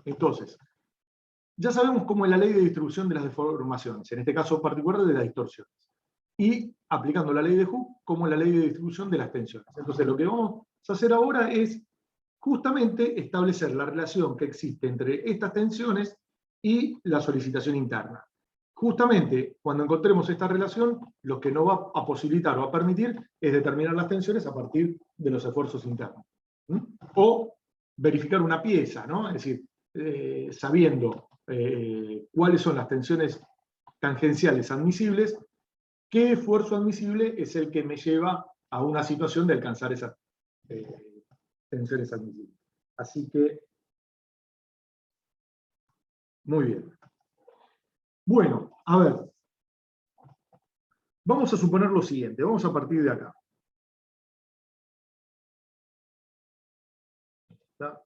Entonces, ya sabemos cómo es la ley de distribución de las deformaciones, en este caso particular de las distorsiones. Y aplicando la ley de Hooke, como la ley de distribución de las tensiones. Entonces, lo que vamos a hacer ahora es justamente establecer la relación que existe entre estas tensiones y la solicitación interna. Justamente, cuando encontremos esta relación, lo que nos va a posibilitar o a permitir es determinar las tensiones a partir de los esfuerzos internos. O verificar una pieza, ¿no? Es decir, sabiendo cuáles son las tensiones tangenciales admisibles, qué esfuerzo admisible es el que me lleva a una situación de alcanzar esas tensiones admisibles. Así que, muy bien. Bueno, a ver. Vamos a suponer lo siguiente, vamos a partir de acá. ¿Está?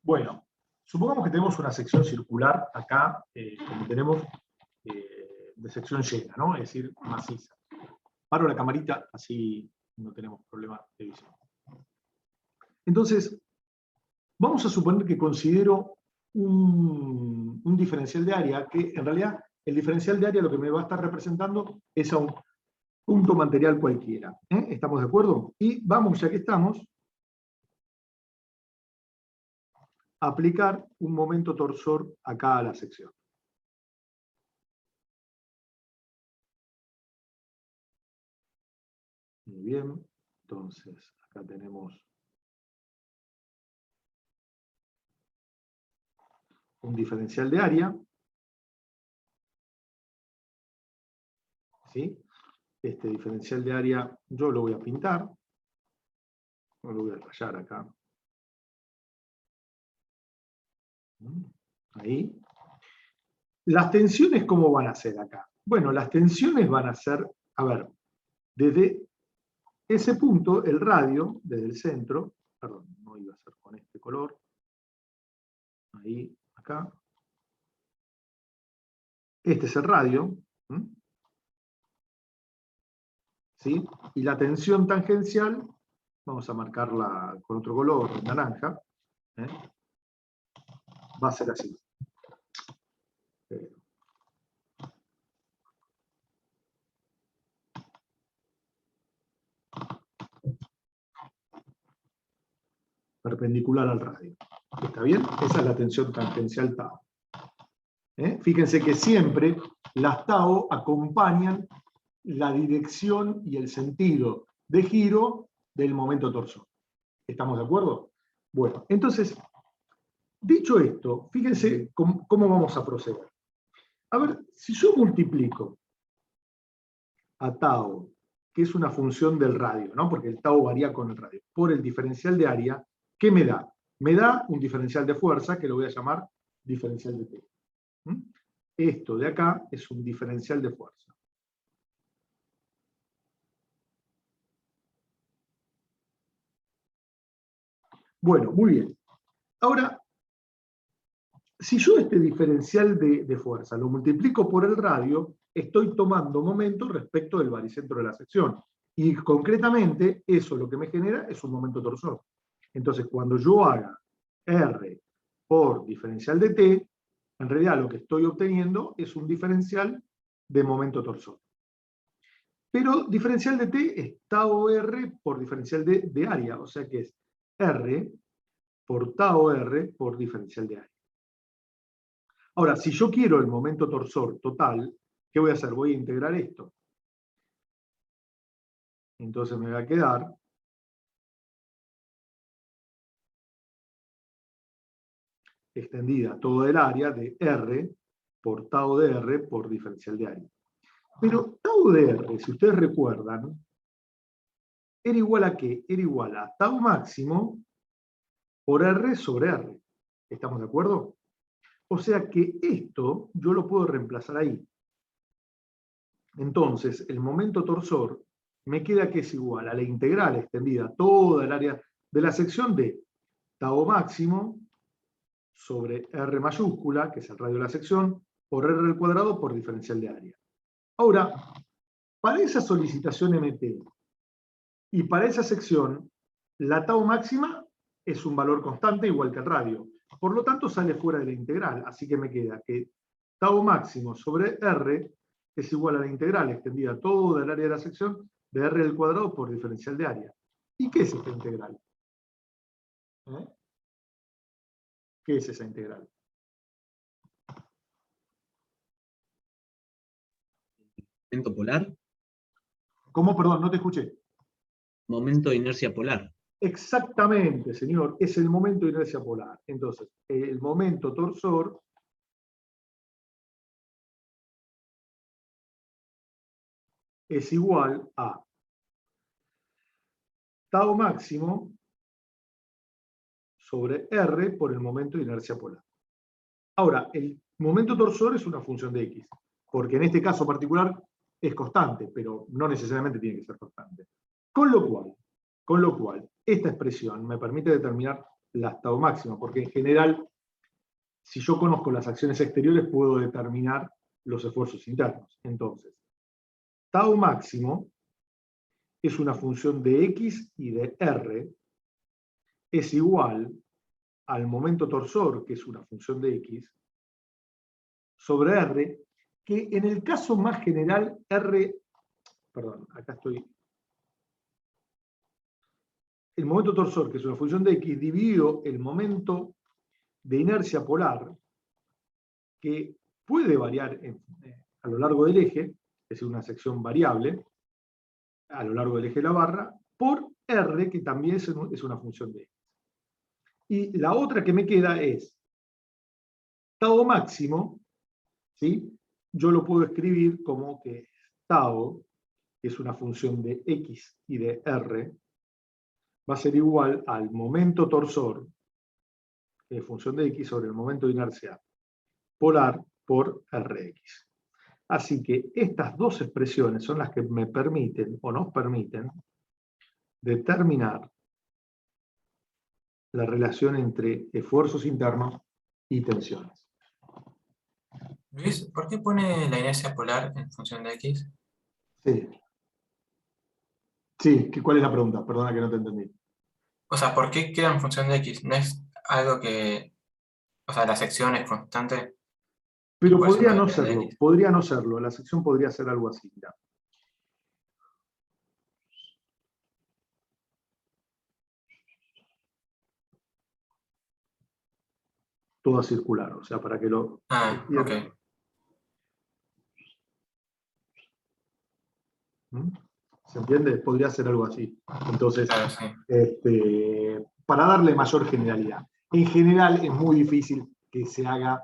Bueno, supongamos que tenemos una sección circular acá, como tenemos de sección llena, ¿no? Es decir, maciza. Paro la camarita, así no tenemos problema de visión. Entonces, vamos a suponer que considero un diferencial de área, que en realidad el diferencial de área lo que me va a estar representando es a un punto material cualquiera. ¿Estamos de acuerdo? Y vamos, ya que estamos, a aplicar un momento torsor acá a la sección. Muy bien, entonces acá tenemos un diferencial de área. ¿Sí? Este diferencial de área yo lo voy a pintar. No lo voy a rayar acá. Ahí. Las tensiones, ¿cómo van a ser acá? Bueno, las tensiones van a ser, a ver, desde ese punto, el radio, desde el centro, perdón, no iba a ser con este color, ahí, acá. Este es el radio, ¿sí? Y la tensión tangencial, vamos a marcarla con otro color, naranja, va a ser así. Perpendicular al radio. ¿Está bien? Esa es la tensión tangencial tau. Fíjense que siempre las tau acompañan la dirección y el sentido de giro del momento torsor. ¿Estamos de acuerdo? Bueno, entonces, dicho esto, fíjense cómo vamos a proceder. A ver, si yo multiplico a tau, que es una función del radio, ¿no? Porque el tau varía con el radio, por el diferencial de área, ¿qué me da? Me da un diferencial de fuerza, que lo voy a llamar diferencial de T. Esto de acá es un diferencial de fuerza. Bueno, muy bien. Ahora, Si yo este diferencial de fuerza lo multiplico por el radio, estoy tomando momento respecto del baricentro de la sección. Y concretamente, eso lo que me genera es un momento torsor. Entonces, cuando yo haga R por diferencial de T, en realidad lo que estoy obteniendo es un diferencial de momento torsor. Pero diferencial de T es tau R por diferencial de área, o sea que es R por tau R por diferencial de área. Ahora, si yo quiero el momento torsor total, ¿qué voy a hacer? Voy a integrar esto. Entonces me va a quedar extendida todo el área de R por tau de R por diferencial de área. Pero tau de R, si ustedes recuerdan, ¿era igual a qué? Era igual a tau máximo por R sobre R. ¿Estamos de acuerdo? O sea que esto yo lo puedo reemplazar ahí. Entonces, el momento torsor me queda que es igual a la integral extendida toda el área de la sección de tau máximo sobre R mayúscula, que es el radio de la sección, por R al cuadrado por diferencial de área. Ahora, para esa solicitación MT y para esa sección, la tau máxima es un valor constante igual que el radio. Por lo tanto, sale fuera de la integral. Así que me queda que tau máximo sobre R es igual a la integral extendida toda el área de la sección de R al cuadrado por diferencial de área. ¿Y qué es esta integral? ¿Qué es esa integral? ¿Momento polar? ¿Cómo? Perdón, no te escuché. Momento de inercia polar. Exactamente, señor, es el momento de inercia polar. Entonces, el momento torsor es igual a tau máximo sobre R por el momento de inercia polar. Ahora, el momento torsor es una función de X, porque en este caso particular es constante, pero no necesariamente tiene que ser constante. Con lo cual, esta expresión me permite determinar las tau máxima, porque en general, si yo conozco las acciones exteriores, puedo determinar los esfuerzos internos. Entonces, tau máximo es una función de X y de R, es igual al momento torsor, que es una función de X, sobre R, que en el caso más general, el momento torsor, que es una función de X, dividido el momento de inercia polar, que puede variar a lo largo del eje, es decir, una sección variable, a lo largo del eje de la barra, por R, que también es una función de X. Y la otra que me queda es tau máximo, ¿sí? Yo lo puedo escribir como que tau, que es una función de X y de R, va a ser igual al momento torsor, que es función de X, sobre el momento de inercia polar por Rx. Así que estas dos expresiones son las que me permiten, o nos permiten, determinar la relación entre esfuerzos internos y tensiones. Luis, ¿por qué pone la inercia polar en función de X? Sí. Sí, ¿cuál es la pregunta? Perdona que no te entendí. O sea, ¿por qué queda en función de X? ¿No es algo que... O sea, la sección es constante y Pero por eso podría no no depende de serlo, X? podría no serlo. La sección podría ser algo así, mirá. Toda circular, o sea, para que lo Ah, ok. entiendan. ¿Mm? ¿Se entiende? Podría ser algo así. Entonces, Claro, sí. para darle mayor generalidad. En general es muy difícil que se haga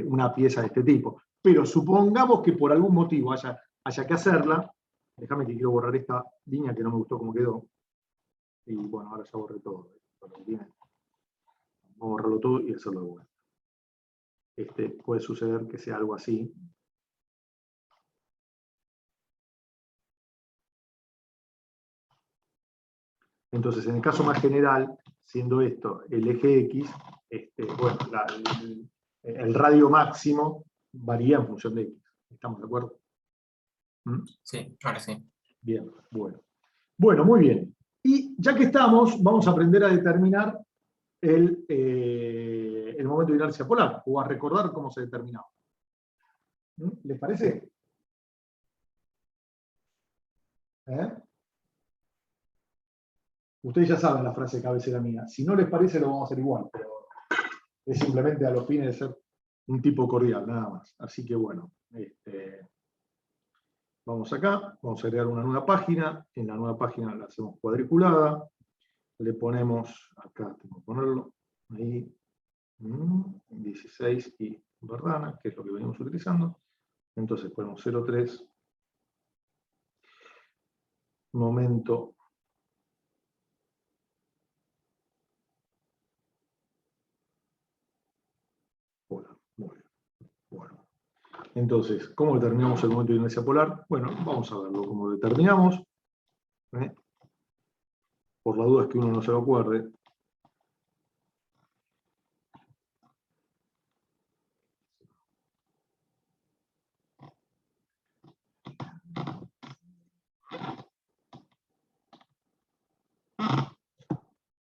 una pieza de este tipo. Pero supongamos que por algún motivo haya que hacerla. Déjame que quiero borrar esta línea que no me gustó cómo quedó. Y bueno, ahora ya borré todo. Vamos a borrarlo todo y hacerlo de vuelta. Puede suceder que sea algo así. Entonces, en el caso más general, siendo esto el eje X, bueno, el radio máximo varía en función de X. ¿Estamos de acuerdo? ¿Mm? Sí, ahora sí. Bien, bueno. Bueno, muy bien. Y ya que estamos, vamos a aprender a determinar el momento de inercia polar, o a recordar cómo se determinaba. ¿Mm? ¿Les parece? Ustedes ya saben la frase cabecera mía. Si no les parece, lo vamos a hacer igual, pero es simplemente a los fines de ser un tipo cordial, nada más. Así que bueno, vamos acá, vamos a crear una nueva página. En la nueva página la hacemos cuadriculada. Le ponemos, acá tengo que ponerlo, ahí, 16 y Verdana, que es lo que venimos utilizando. Entonces ponemos 03, momento polar. Muy bien. Bueno. Entonces, ¿cómo determinamos el momento de inercia polar? Bueno, vamos a verlo. ¿Cómo determinamos? Por la duda es que uno no se lo acuerde.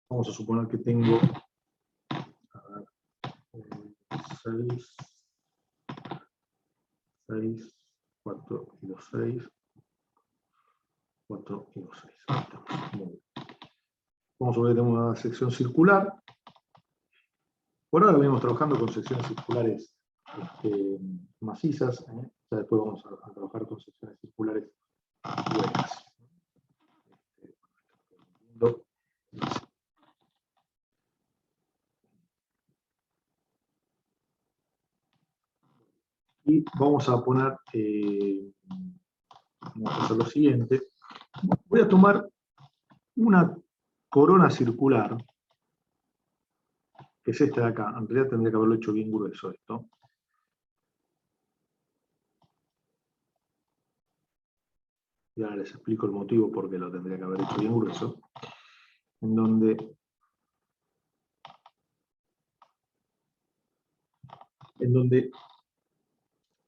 Vamos a suponer que tengo 6, 6, 4 y 2, 6, 4 y 2, 6. Ahí estamos. Muy bien. Vamos a ver que tenemos una sección circular. Por ahora venimos trabajando con secciones circulares macizas. Ya después vamos a trabajar con secciones circulares buenas. Y vamos a poner, vamos a hacer lo siguiente. Voy a tomar una corona circular, que es esta de acá. En realidad tendría que haberlo hecho bien grueso esto. Y ahora les explico el motivo por qué lo tendría que haber hecho bien grueso. En donde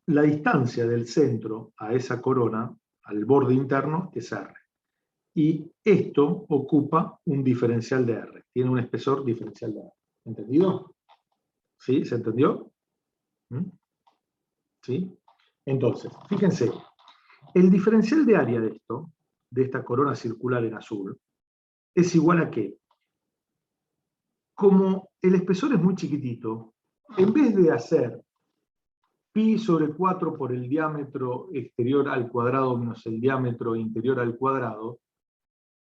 la distancia del centro a esa corona, al borde interno, es R. Y esto ocupa un diferencial de R. Tiene un espesor diferencial de R. ¿Entendido? ¿Sí? ¿Se entendió? ¿Sí? Entonces, fíjense, el diferencial de área de esto, de esta corona circular en azul, es igual a que, como el espesor es muy chiquitito, en vez de hacer pi sobre 4 por el diámetro exterior al cuadrado menos el diámetro interior al cuadrado,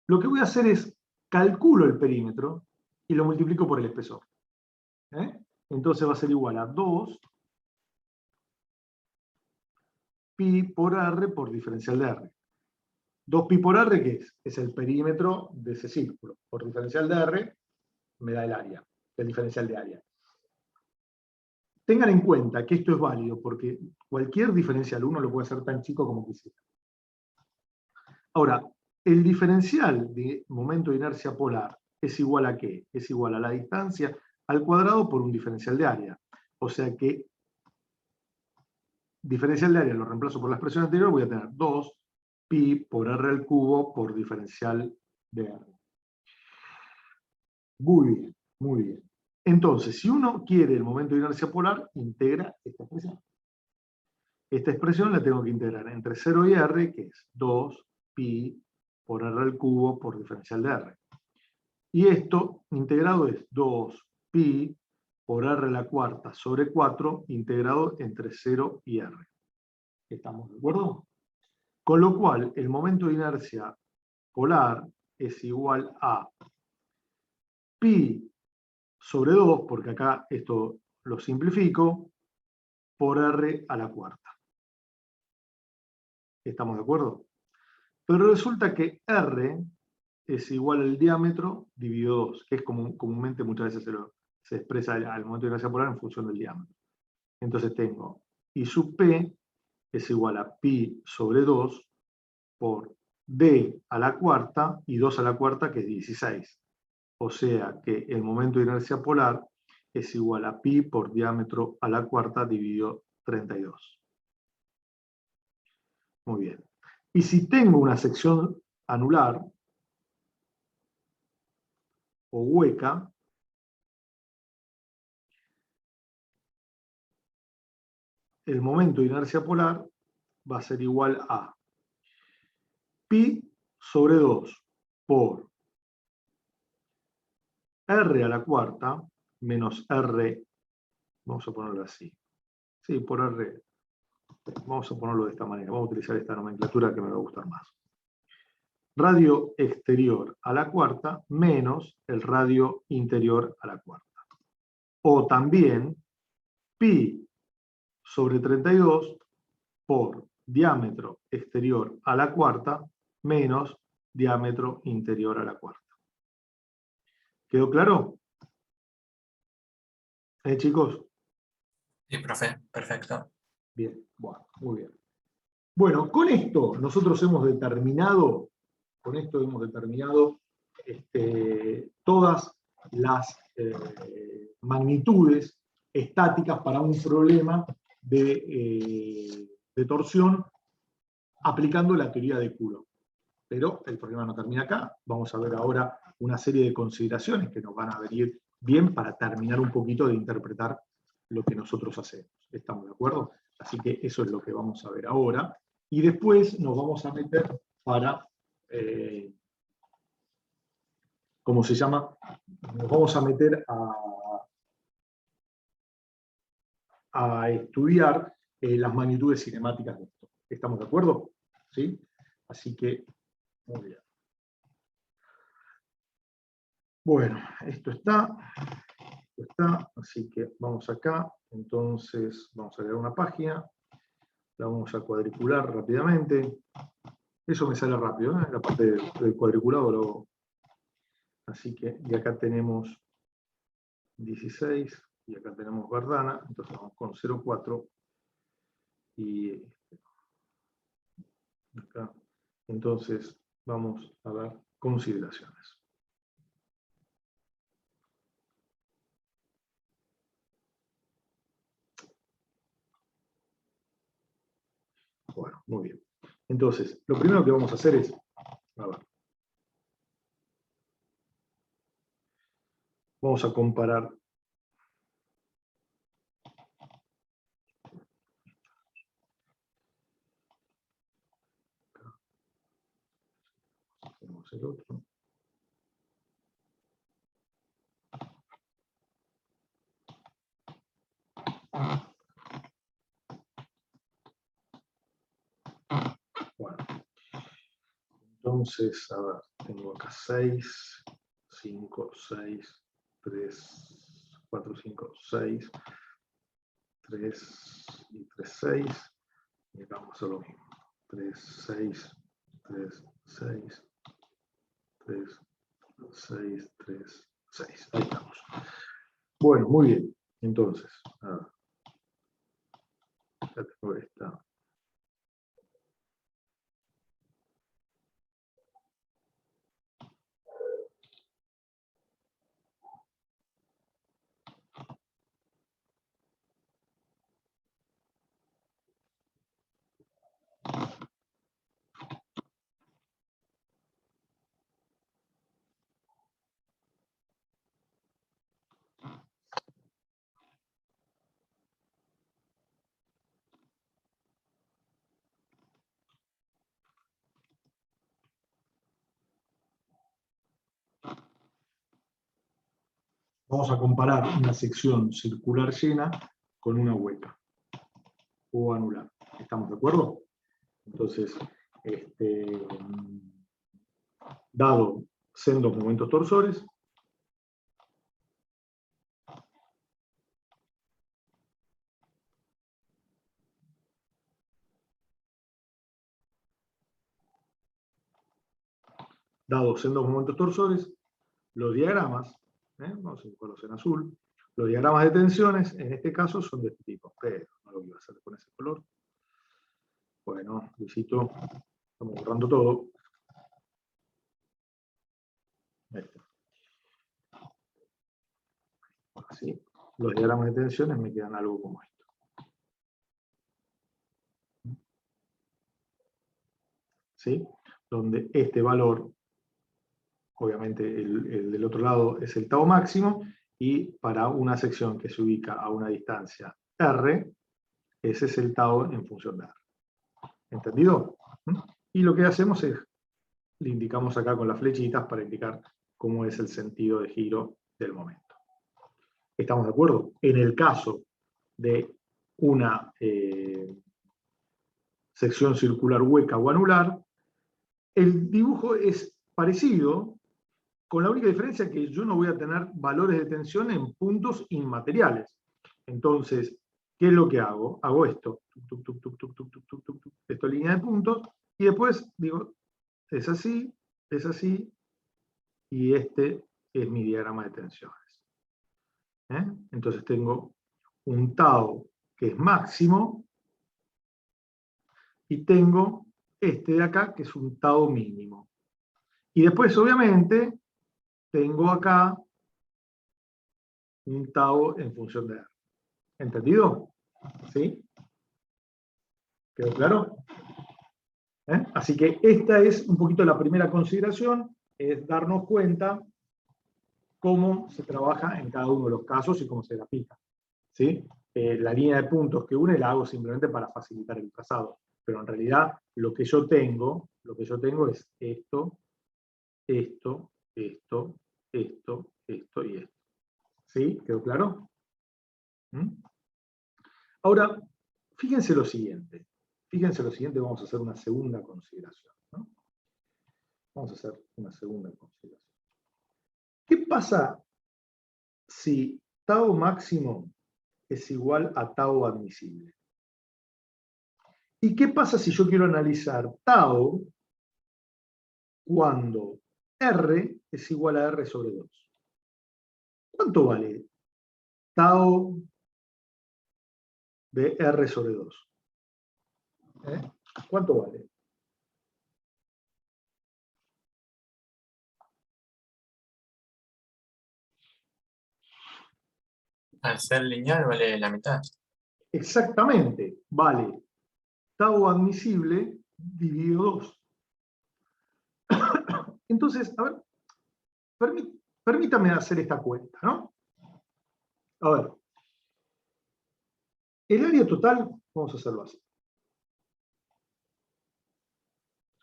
lo que voy a hacer es calculo el perímetro y lo multiplico por el espesor. Entonces va a ser igual a 2 pi por R por diferencial de R. 2pi por R, ¿qué es? Es el perímetro de ese círculo. Por diferencial de R me da el área, el diferencial de área. Tengan en cuenta que esto es válido porque cualquier diferencial uno lo puede hacer tan chico como quisiera. Ahora, el diferencial de momento de inercia polar es igual a ¿qué? Es igual a la distancia al cuadrado por un diferencial de área. O sea que diferencial de área lo reemplazo por la expresión anterior, voy a tener 2 pi por R al cubo por diferencial de R. Muy bien, muy bien. Entonces, si uno quiere el momento de inercia polar, integra esta expresión. Esta expresión la tengo que integrar entre 0 y R, que es 2 pi por R al cubo por diferencial de R. Y esto integrado es 2 pi por R a la cuarta sobre 4 integrado entre 0 y R. ¿Estamos de acuerdo? Con lo cual, el momento de inercia polar es igual a pi sobre 2, porque acá esto lo simplifico, por R a la cuarta. ¿Estamos de acuerdo? Pero resulta que R es igual al diámetro dividido 2, que es como comúnmente muchas veces se expresa al momento de inercia polar en función del diámetro. Entonces tengo I sub P es igual a pi sobre 2 por D a la cuarta y 2 a la cuarta, que es 16. O sea que el momento de inercia polar es igual a pi por diámetro a la cuarta dividido 32. Muy bien. Y si tengo una sección anular o hueca, el momento de inercia polar va a ser igual a pi sobre 2 por r a la cuarta menos r, vamos a ponerlo así. Sí, por r, vamos a ponerlo de esta manera. Vamos a utilizar esta nomenclatura que me va a gustar más. Radio exterior a la cuarta menos el radio interior a la cuarta. O también pi sobre 32 por diámetro exterior a la cuarta menos diámetro interior a la cuarta. ¿Quedó claro? Chicos. Sí, profe, perfecto. Bien, bueno, muy bien. Bueno, con esto nosotros hemos determinado, todas las magnitudes estáticas para un problema de torsión aplicando la teoría de Coulomb. Pero el problema no termina acá. Vamos a ver ahora una serie de consideraciones que nos van a venir bien para terminar un poquito de interpretar lo que nosotros hacemos. ¿Estamos de acuerdo? Así que eso es lo que vamos a ver ahora. Y después nos vamos a meter para, ¿cómo se llama? Nos vamos a meter a estudiar las magnitudes cinemáticas de esto. ¿Estamos de acuerdo? ¿Sí? Así que, muy bien. Bueno, esto está, así que vamos acá. Entonces, vamos a crear una página. La vamos a cuadricular rápidamente. Eso me sale rápido, ¿eh? La parte del cuadriculado. Así que, y acá tenemos 16, y acá tenemos Verdana, entonces vamos con 0,4, y acá. Entonces, vamos a dar consideraciones. Bueno, muy bien. Entonces, lo primero que vamos a hacer es, a ver, vamos a comparar tenemos el otro. Bueno, entonces, a ver, tengo acá 6, 5, 6, 3, 4, 5, 6, 3 y 3, 6. Y vamos a hacer lo mismo. 3, 6, 3, 6, 3, 6, 3, 6. Ahí estamos. Bueno, muy bien. Entonces, a ver. Ya tengo esta. Vamos a comparar una sección circular llena con una hueca o anular. ¿Estamos de acuerdo? Entonces, dado sendos momentos torsores, los diagramas, vamos a dibujarlos en azul, los diagramas de tensiones, en este caso, son de este tipo, pero no lo voy a hacer con ese color. Bueno, Luisito, estamos borrando todo. Ahí está. Así. los diagramas de tensiones me quedan algo como esto. ¿Sí? Donde este valor, obviamente el del otro lado es el tau máximo, y para una sección que se ubica a una distancia R, ese es el tau en función de R. ¿Entendido? Y lo que hacemos es, le indicamos acá con las flechitas para indicar cómo es el sentido de giro del momento. ¿Estamos de acuerdo? En el caso de una sección circular hueca o anular, el dibujo es parecido, con la única diferencia que yo no voy a tener valores de tensión en puntos inmateriales. Entonces, ¿qué es lo que hago? Hago esto. Esto es línea de puntos. Y después digo, es así, y este es mi diagrama de tensiones. Entonces tengo un tau que es máximo, y tengo este de acá, que es un tau mínimo. Y después, obviamente, tengo acá un tau en función de R. ¿Entendido? ¿Sí? ¿Quedó claro? Así que esta es un poquito la primera consideración, es darnos cuenta cómo se trabaja en cada uno de los casos y cómo se grafica. ¿Sí? La línea de puntos que une la hago simplemente para facilitar el trazado, pero en realidad lo que yo tengo es esto, esto, esto, esto, esto y esto. ¿Sí? ¿Quedó claro? Ahora, fíjense lo siguiente. Vamos a hacer una segunda consideración, ¿no? Vamos a hacer una segunda consideración. ¿Qué pasa si tau máximo es igual a tau admisible? ¿Y qué pasa si yo quiero analizar tau cuando R es igual a R sobre 2? ¿Cuánto vale tau de R sobre 2? ¿Cuánto vale? Al ser lineal vale la mitad. Exactamente, vale tau admisible dividido 2. Entonces, a ver, permítame hacer esta cuenta, ¿no? A ver, el área total, vamos a hacerlo así.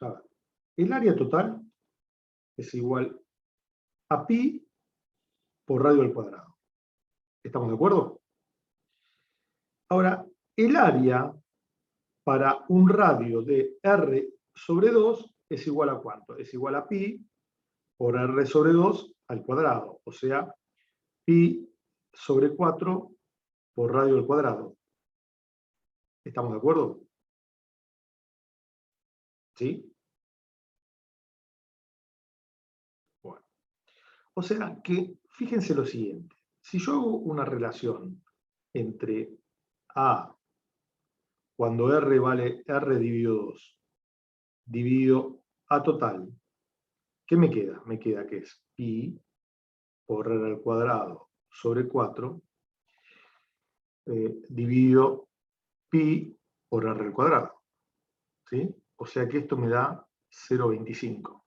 A ver, el área total es igual a pi por radio al cuadrado. ¿Estamos de acuerdo? Ahora, el área para un radio de R sobre 2 es igual a ¿cuánto? Es igual a pi por R sobre 2 al cuadrado, o sea, pi sobre 4 por radio al cuadrado. ¿Estamos de acuerdo? ¿Sí? Bueno. O sea que, fíjense lo siguiente. Si yo hago una relación entre A, cuando R vale R dividido 2, dividido A total, ¿qué me queda? Me queda que es pi por R al cuadrado sobre 4, dividido pi por R al cuadrado. ¿Sí? O sea que esto me da 0,25.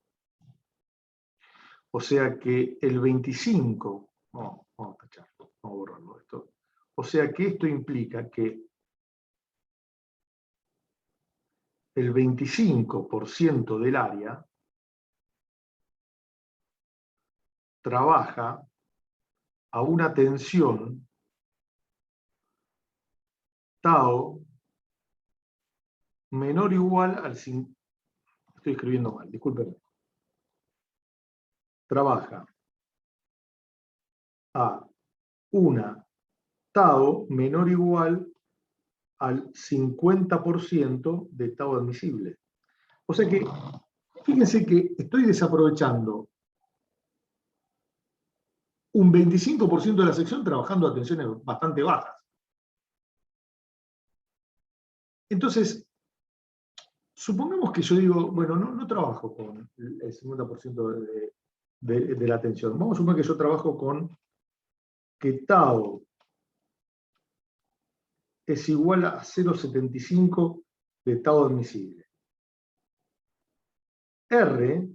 O sea que el 25, vamos a tacharlo, vamos a borrarlo esto. O sea que esto implica que el 25% del área trabaja a una tensión tau menor o igual al 5. Estoy escribiendo mal, discúlpenme. Trabaja a una tau menor o igual al 50% de tau admisible. O sea que, fíjense que estoy desaprovechando un 25% de la sección trabajando a tensiones bastante bajas. Entonces, supongamos que yo digo, bueno, no trabajo con el 50% de la tensión. Vamos a suponer que yo trabajo con que tau es igual a 0,75 de tau admisible. R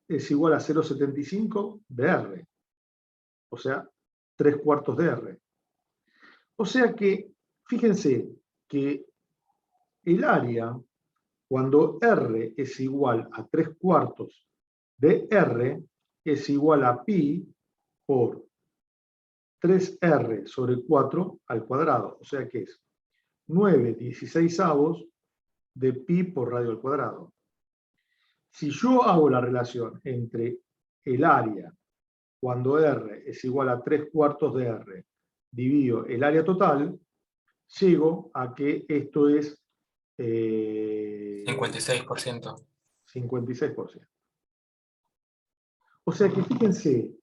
es igual a 0,75 de R, o sea, 3/4 de R. O sea que, fíjense que el área, cuando R es igual a 3/4 de R, es igual a pi por 3R sobre 4 al cuadrado. O sea que es 9/16 de pi por radio al cuadrado. Si yo hago la relación entre el área cuando R es igual a 3/4 de R dividido el área total, llego a que esto es 56%. 56%. O sea que fíjense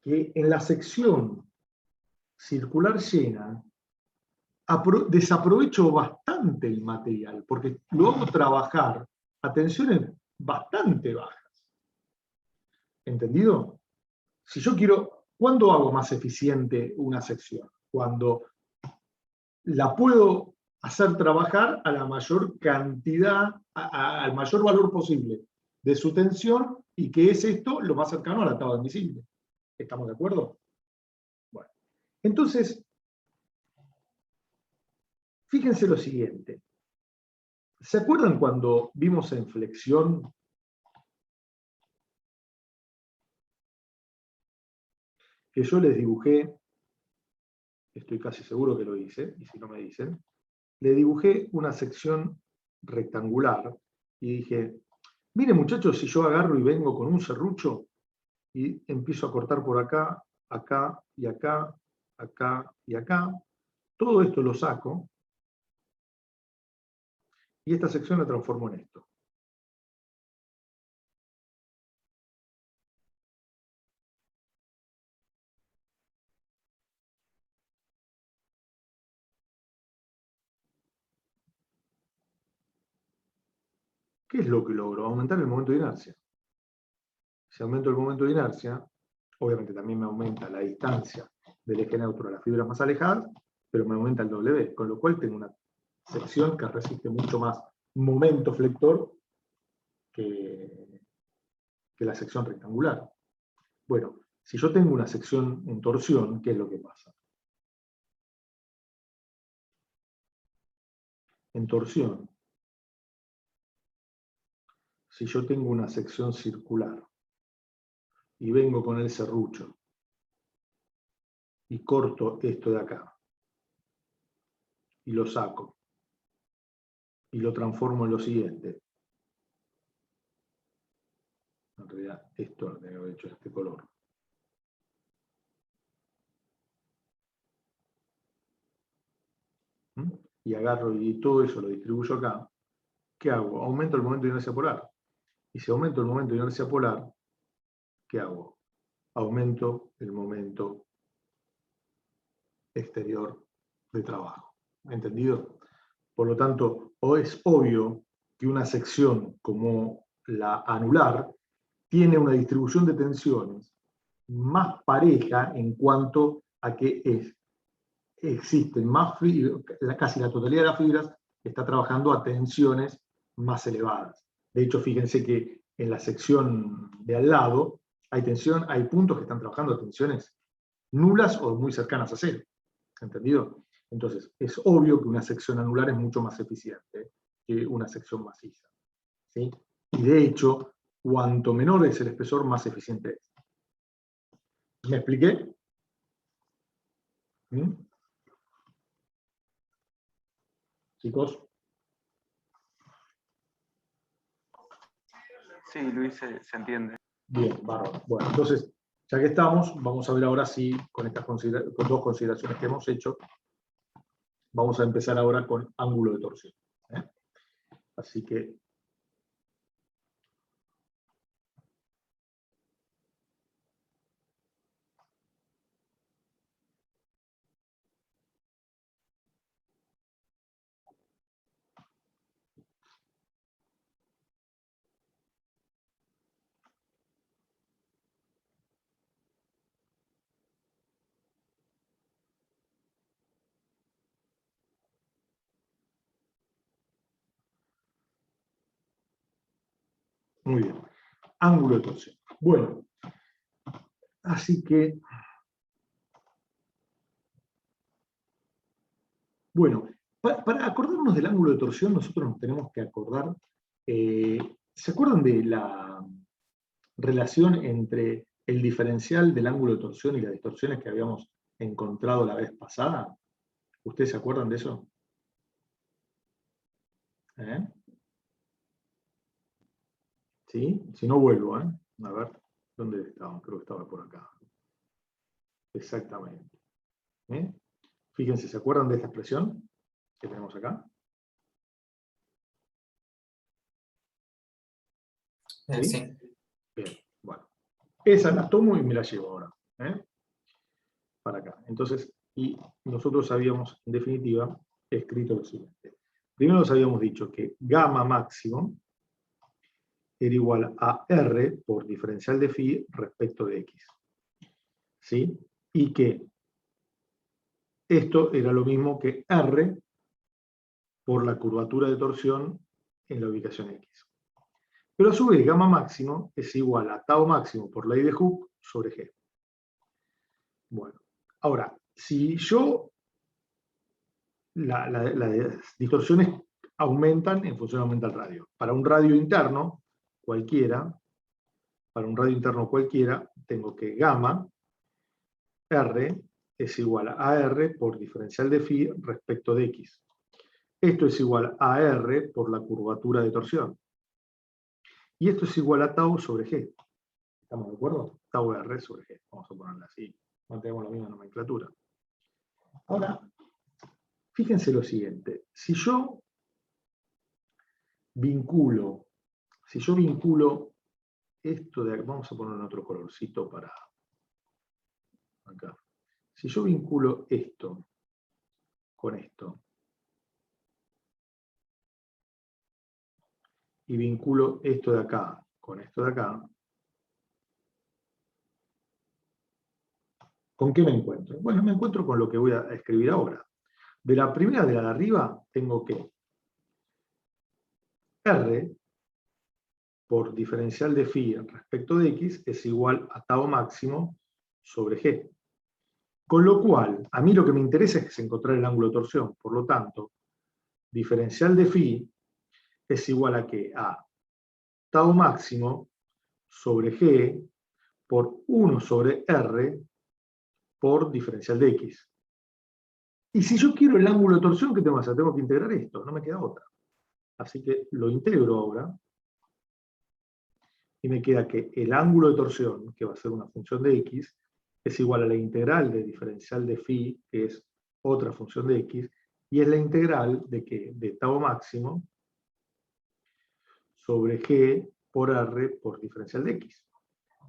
que en la sección circular llena desaprovecho bastante el material, porque lo hago trabajar a tensiones bastante bajas. ¿Entendido? Si yo quiero, ¿cuándo hago más eficiente una sección? Cuando la puedo hacer trabajar a la mayor cantidad, al mayor valor posible de su tensión, y que es esto lo más cercano a la tabla admisible. ¿Estamos de acuerdo? Bueno, entonces, fíjense lo siguiente. ¿Se acuerdan cuando vimos en flexión que yo les dibujé, estoy casi seguro que lo hice, y si no me dicen, le dibujé una sección rectangular y dije, miren muchachos, si yo agarro y vengo con un serrucho y empiezo a cortar por acá, acá y acá, acá y acá, todo esto lo saco y esta sección la transformo en esto. ¿Qué es lo que logro? Aumentar el momento de inercia. Si aumento el momento de inercia, obviamente también me aumenta la distancia del eje neutro a las fibras más alejadas, pero me aumenta el W, con lo cual tengo una sección que resiste mucho más momento flector que la sección rectangular. Bueno, si yo tengo una sección en torsión, ¿qué es lo que pasa? En torsión, si yo tengo una sección circular y vengo con el serrucho y corto esto de acá y lo saco y lo transformo en lo siguiente, en realidad esto lo tengo que haber hecho de este color. Y agarro y todo eso lo distribuyo acá, ¿qué hago? Aumento el momento de inercia polar. Y si aumento el momento de inercia polar, ¿qué hago? Aumento el momento exterior de trabajo. ¿Entendido? Por lo tanto, o es obvio que una sección como la anular tiene una distribución de tensiones más pareja en cuanto a que existen más fibras, casi la totalidad de las fibras está trabajando a tensiones más elevadas. De hecho, fíjense que en la sección de al lado hay puntos que están trabajando a tensiones nulas o muy cercanas a cero. ¿Entendido? Entonces, es obvio que una sección anular es mucho más eficiente que una sección maciza. ¿Sí? Y de hecho, cuanto menor es el espesor, más eficiente es. ¿Me expliqué? ¿Mm? Chicos. Sí, Luis, se entiende. Bien, bárbaro. Bueno, entonces, ya que estamos, vamos a ver ahora si con con dos consideraciones que hemos hecho, vamos a empezar ahora con ángulo de torsión. ¿Eh? Así que Muy bien. Ángulo de torsión. Bueno, así que... Bueno, para acordarnos del ángulo de torsión, nosotros nos tenemos que acordar... ¿se acuerdan de la relación entre el diferencial del ángulo de torsión y las distorsiones que habíamos encontrado la vez pasada? ¿Ustedes se acuerdan de eso? ¿Sí? Si no vuelvo, A ver, ¿dónde estaba? Creo que estaba por acá. Exactamente. Fíjense, ¿se acuerdan de esta expresión que tenemos acá? ¿Sí? Sí. Bien, bueno. Esa la tomo y me la llevo ahora. Para acá. Entonces, y nosotros habíamos, en definitiva, escrito lo siguiente. Primero nos habíamos dicho que gamma máximo era igual a R por diferencial de phi respecto de X. ¿Sí? Y que esto era lo mismo que R por la curvatura de torsión en la ubicación X. Pero a su vez, gamma máximo es igual a tau máximo por ley de Hooke sobre G. Bueno, ahora, si yo... las distorsiones aumentan en función aumenta el radio. Para un radio interno cualquiera, tengo que gamma R es igual a R por diferencial de phi respecto de X. Esto es igual a R por la curvatura de torsión. Y esto es igual a tau sobre G. ¿Estamos de acuerdo? Tau R sobre G. Vamos a ponerla así. Mantenemos la misma nomenclatura. Ahora, fíjense lo siguiente. Si yo vinculo esto de acá, vamos a poner otro colorcito para acá. Si yo vinculo esto con esto, y vinculo esto de acá con esto de acá, ¿con qué me encuentro? Bueno, me encuentro con lo que voy a escribir ahora. De la primera de la de arriba, tengo que R por diferencial de phi respecto de X es igual a tau máximo sobre G. Con lo cual, a mí lo que me interesa es encontrar el ángulo de torsión. Por lo tanto, diferencial de phi es igual a ¿qué? A tau máximo sobre G por 1 sobre R por diferencial de X. Y si yo quiero el ángulo de torsión, ¿qué tengo que hacer? Tengo que integrar esto, no me queda otra. Así que lo integro ahora. Y me queda que el ángulo de torsión, que va a ser una función de X, es igual a la integral de diferencial de phi, que es otra función de X, y es la integral de ¿qué? De tau máximo sobre G por R por diferencial de X.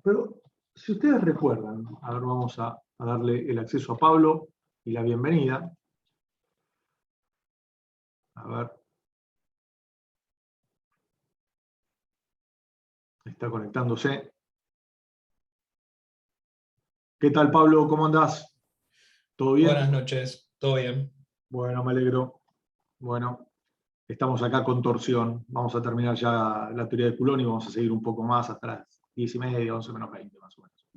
Pero, si ustedes recuerdan, ahora vamos a darle el acceso a Pablo y la bienvenida. A ver. Está conectándose. ¿Qué tal, Pablo? ¿Cómo andás? ¿Todo bien? Buenas noches, todo bien. Bueno, me alegro. Bueno, estamos acá con torsión. Vamos a terminar ya la teoría de Coulomb y vamos a seguir un poco más hasta las 10:30, 11 menos 20 más o menos.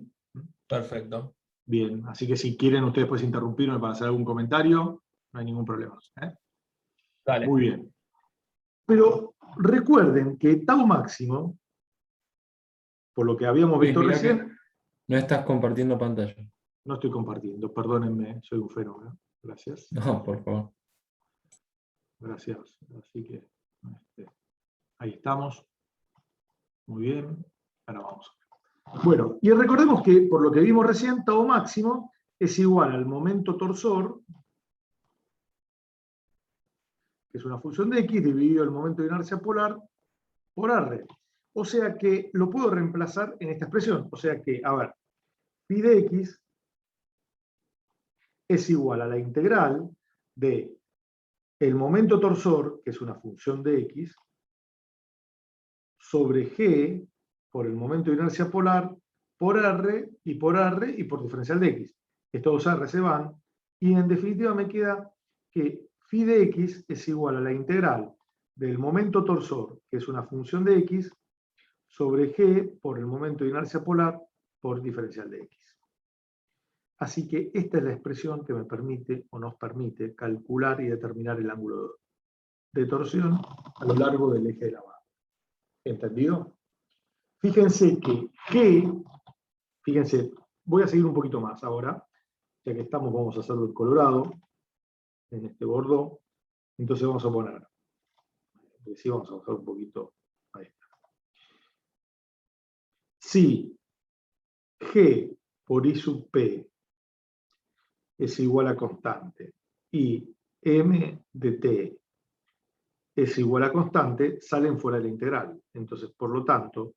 Perfecto. Bien, así que si quieren ustedes pueden interrumpirme para hacer algún comentario, no hay ningún problema. Dale. Muy bien. Pero recuerden que tau máximo, por lo que habíamos visto Mirá recién, que no estás compartiendo pantalla. no estoy compartiendo, perdónenme, soy un fenómeno. Gracias. No, por favor. Gracias. Así que ahí estamos. Muy bien. Ahora vamos. Bueno, y recordemos que por lo que vimos recién, tau máximo es igual al momento torsor, que es una función de X, dividido el momento de inercia polar por R. O sea que lo puedo reemplazar en esta expresión. O sea que, a ver, phi de X es igual a la integral de el momento torsor, que es una función de X, sobre G por el momento de inercia polar, por R y por diferencial de X. Estos dos R se van, y en definitiva me queda que phi de X es igual a la integral del momento torsor, que es una función de X, sobre G por el momento de inercia polar por diferencial de X. Así que esta es la expresión que me permite o nos permite calcular y determinar el ángulo de torsión a lo largo del eje de la barra. ¿Entendido? Fíjense que G, fíjense, voy a seguir un poquito más ahora, ya que estamos, vamos a hacerlo en colorado, en este bordo, entonces vamos a poner, sí, vamos a bajar un poquito, ahí está. Si G por I sub P es igual a constante y M de T es igual a constante, salen fuera de la integral. Entonces, por lo tanto,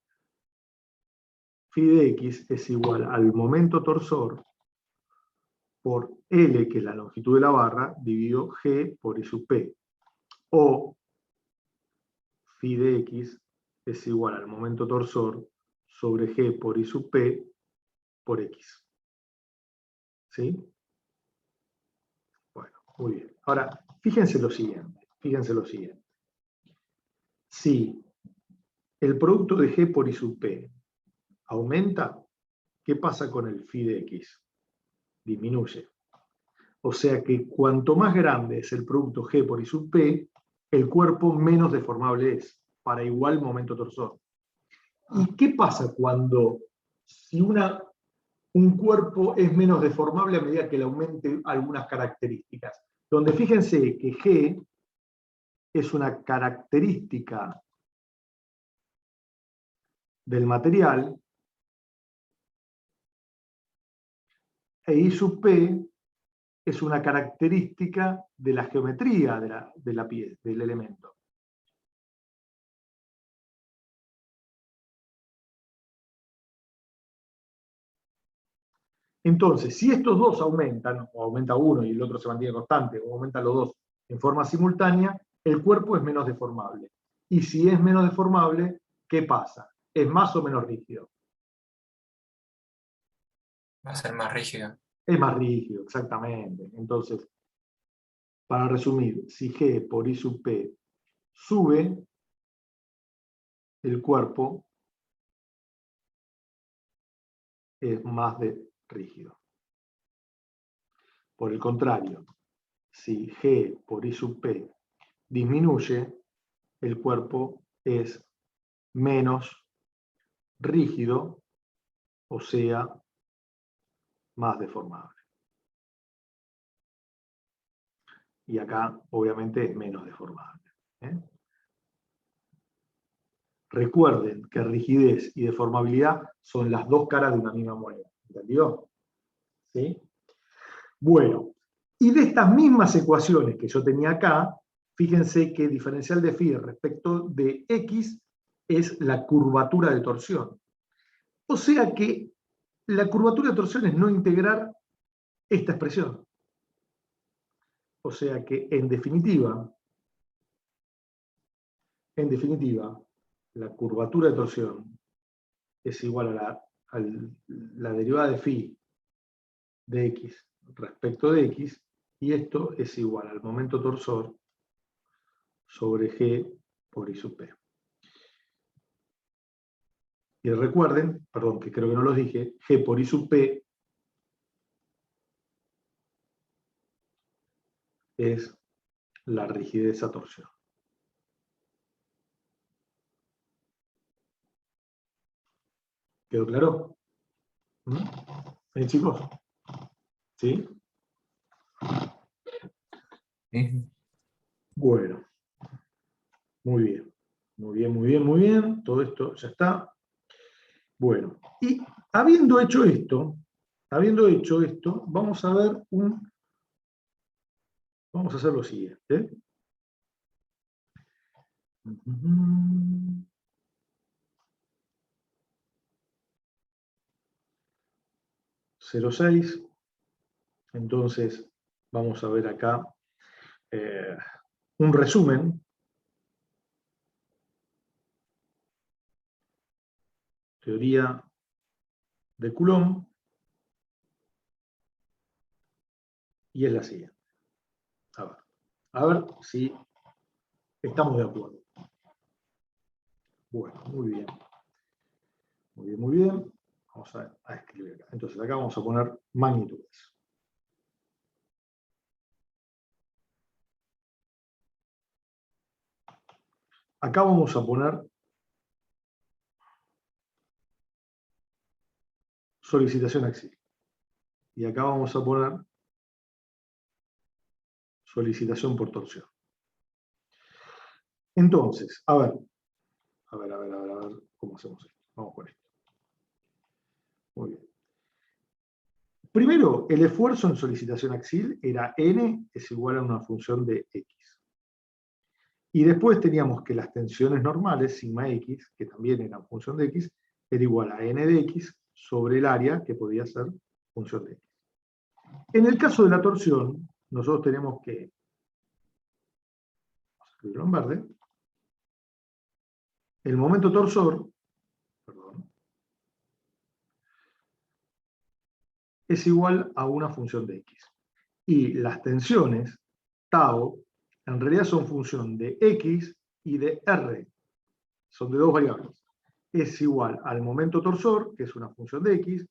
phi de X es igual al momento torsor por L, que es la longitud de la barra, dividido G por I sub P. O phi de X es igual al momento torsor sobre G por I sub P por X. ¿Sí? Bueno, muy bien. Ahora, fíjense lo siguiente. Fíjense lo siguiente. Si el producto de G por I sub P aumenta, ¿qué pasa con el phi de X? Disminuye. O sea que cuanto más grande es el producto G por I sub P, el cuerpo menos deformable es, para igual momento torsor. ¿Y qué pasa si un cuerpo es menos deformable a medida que le aumente algunas características? Donde fíjense que G es una característica del material, e I sub P es una característica de la geometría de la pieza, del elemento. Entonces, si estos dos aumentan, o aumenta uno y el otro se mantiene constante, o aumentan los dos en forma simultánea, el cuerpo es menos deformable. Y si es menos deformable, ¿qué pasa? ¿Es más o menos rígido? Va a ser más rígido. Es más rígido, exactamente. Entonces, para resumir, si G por I sub P sube, el cuerpo es más rígido. Por el contrario, si G por I sub P disminuye, el cuerpo es menos rígido, o sea, más deformable. Y acá, obviamente, es menos deformable. ¿Eh? Recuerden que rigidez y deformabilidad son las dos caras de una misma moneda. ¿Entendió? ¿Sí? Bueno, y de estas mismas ecuaciones que yo tenía acá, fíjense que diferencial de phi respecto de x es la curvatura de torsión. O sea que la curvatura de torsión es no integrar esta expresión. O sea que, en definitiva, la curvatura de torsión es igual a la derivada de phi de x respecto de x, y esto es igual al momento torsor sobre G por I sub P. Y recuerden, perdón, que creo que no los dije, G por I sub P es la rigidez a torsión. ¿Quedó claro? ¿Sí, chicos? ¿Sí? Sí. Bueno. Muy bien. Muy bien, muy bien, muy bien. Todo esto ya está. Bueno. Y habiendo hecho esto, vamos a ver vamos a hacer lo siguiente. 0,6. Entonces, vamos a ver acá un resumen. Teoría de Coulomb. Y es la siguiente. A ver si estamos de acuerdo. Bueno, muy bien. Muy bien, muy bien. Vamos a escribir acá. Entonces acá vamos a poner magnitudes. Acá vamos a poner solicitación axial. Y acá vamos a poner solicitación por torsión. Entonces, a ver, ¿cómo hacemos esto? Vamos con esto. Muy bien. Primero, el esfuerzo en solicitación axial era n es igual a una función de x. Y después teníamos que las tensiones normales, sigma x, que también eran función de x, era igual a n de x sobre el área, que podía ser función de x. En el caso de la torsión, nosotros tenemos que, vamos a escribirlo en verde, el momento torsor, perdón, es igual a una función de x. Y las tensiones, tau, en realidad son función de x y de r. Son de dos variables. Es igual al momento torsor, que es una función de x,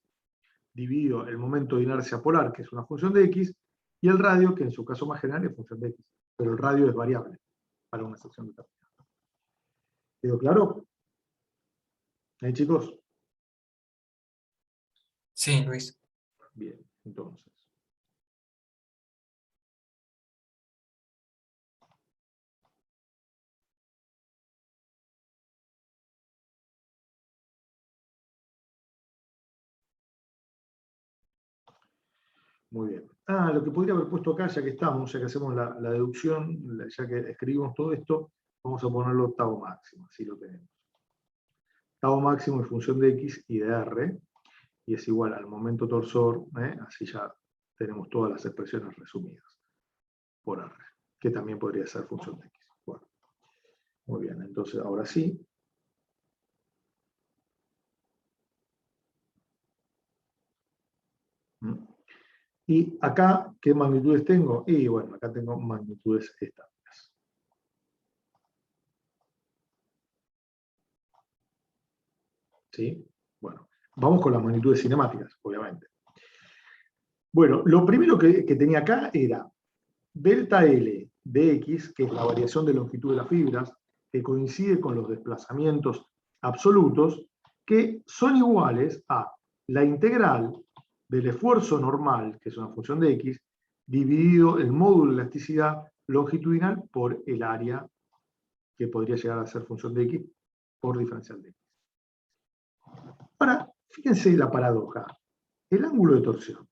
dividido el momento de inercia polar, que es una función de x, y el radio, que en su caso más general es función de x. Pero el radio es variable para una sección determinada. ¿Quedó claro? ¿Eh, chicos? Sí, Luis. Bien, entonces. Muy bien. Lo que podría haber puesto acá, ya que estamos, ya que hacemos la deducción, ya que escribimos todo esto, vamos a ponerlo tau máximo, así lo tenemos. Tau máximo es función de x y de r, y es igual al momento torsor, así ya tenemos todas las expresiones resumidas por r, que también podría ser función de x. Bueno, muy bien, entonces ahora sí. Y acá, ¿qué magnitudes tengo? Y bueno, acá tengo magnitudes estáticas. ¿Sí? Bueno, vamos con las magnitudes cinemáticas, obviamente. Bueno, lo primero que tenía acá era delta L de X, que es la variación de longitud de las fibras, que coincide con los desplazamientos absolutos, que son iguales a la integral del esfuerzo normal, que es una función de X, dividido el módulo de elasticidad longitudinal por el área, que podría llegar a ser función de X, por diferencial de X. Ahora, fíjense la paradoja. El ángulo de torsión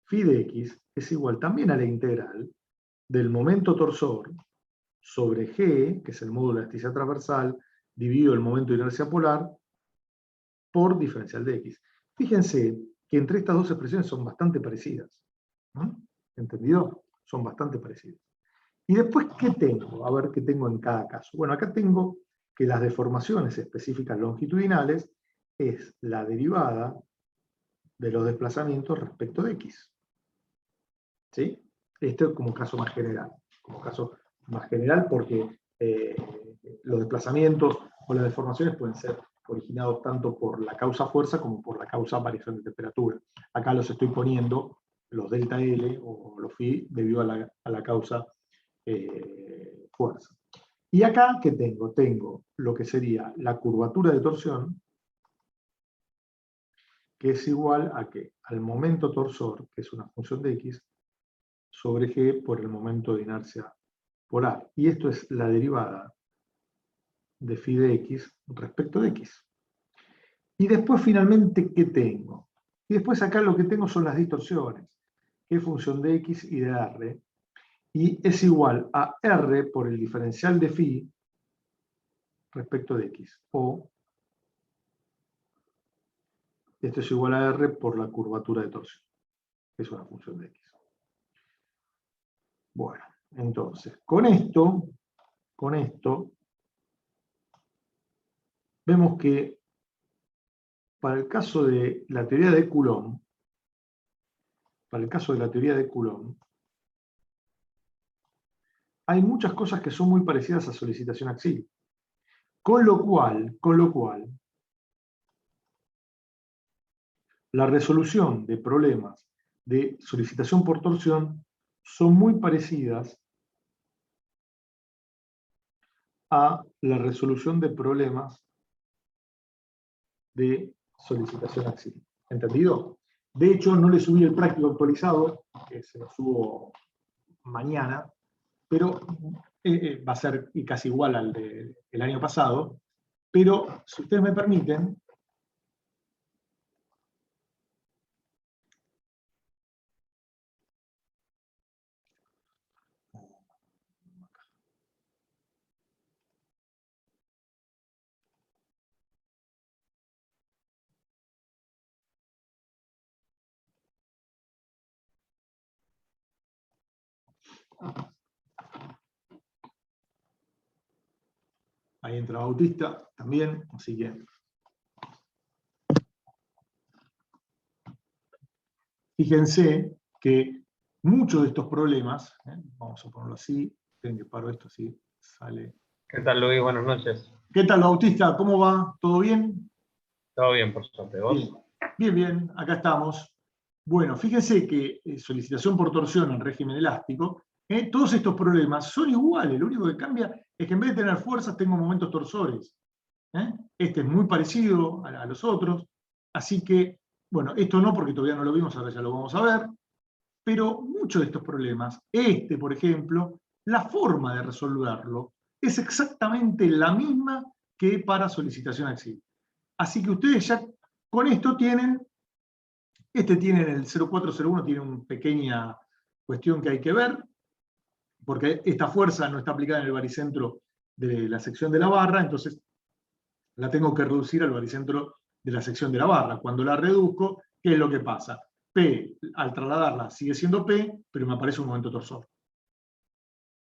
phi de x es igual también a la integral del momento torsor sobre g, que es el módulo de elasticidad transversal, dividido el momento de inercia polar, por diferencial de x. Fíjense que entre estas dos expresiones son bastante parecidas. ¿Entendido? Son bastante parecidas. Y después, ¿qué tengo? A ver qué tengo en cada caso. Bueno, acá tengo que las deformaciones específicas longitudinales es la derivada de los desplazamientos respecto de x. ¿Sí? Este es como caso más general. Como caso más general porque los desplazamientos o las deformaciones pueden ser originados tanto por la causa fuerza como por la causa variación de temperatura. Acá los estoy poniendo, los delta L o los phi, debido a la causa fuerza. Y acá, ¿qué tengo? Tengo lo que sería la curvatura de torsión, que es igual a ¿qué? Al momento torsor, que es una función de x, sobre g por el momento de inercia polar. Y esto es la derivada de phi de x respecto de x. Y después finalmente, ¿qué tengo? Y después acá lo que tengo son las distorsiones, que es función de x y de r, y es igual a r por el diferencial de phi respecto de x, o esto es igual a r por la curvatura de torsión, que es una función de x. Bueno, entonces, con esto, vemos que para el caso de la teoría de Coulomb, hay muchas cosas que son muy parecidas a solicitación axial. Con lo cual, la resolución de problemas de solicitación por torsión son muy parecidas a la resolución de problemas de solicitación AXIL. ¿Entendido? De hecho, no le subí el práctico actualizado, que se lo subo mañana, pero va a ser casi igual al del año pasado. Pero, si ustedes me permiten, ahí entra Bautista también, así que fíjense que muchos de estos problemas, vamos a ponerlo así, tienen que paro esto así, sale. ¿Qué tal, Luis? Buenas noches. ¿Qué tal, Bautista? ¿Cómo va? ¿Todo bien? Todo bien, por suerte. ¿Vos? Bien, bien, bien, acá estamos. Bueno, fíjense que solicitación por torsión en régimen elástico, todos estos problemas son iguales, lo único que cambia es que en vez de tener fuerzas tengo momentos torsores. Este es muy parecido a los otros, así que, bueno, esto no porque todavía no lo vimos, ahora ya lo vamos a ver, pero muchos de estos problemas, por ejemplo, la forma de resolverlo es exactamente la misma que para solicitación AXIL. Así que ustedes ya con esto tienen, tienen el 0401, tiene una pequeña cuestión que hay que ver, porque esta fuerza no está aplicada en el baricentro de la sección de la barra, entonces la tengo que reducir al baricentro de la sección de la barra. Cuando la reduzco, ¿qué es lo que pasa? P, al trasladarla, sigue siendo P, pero me aparece un momento torsor.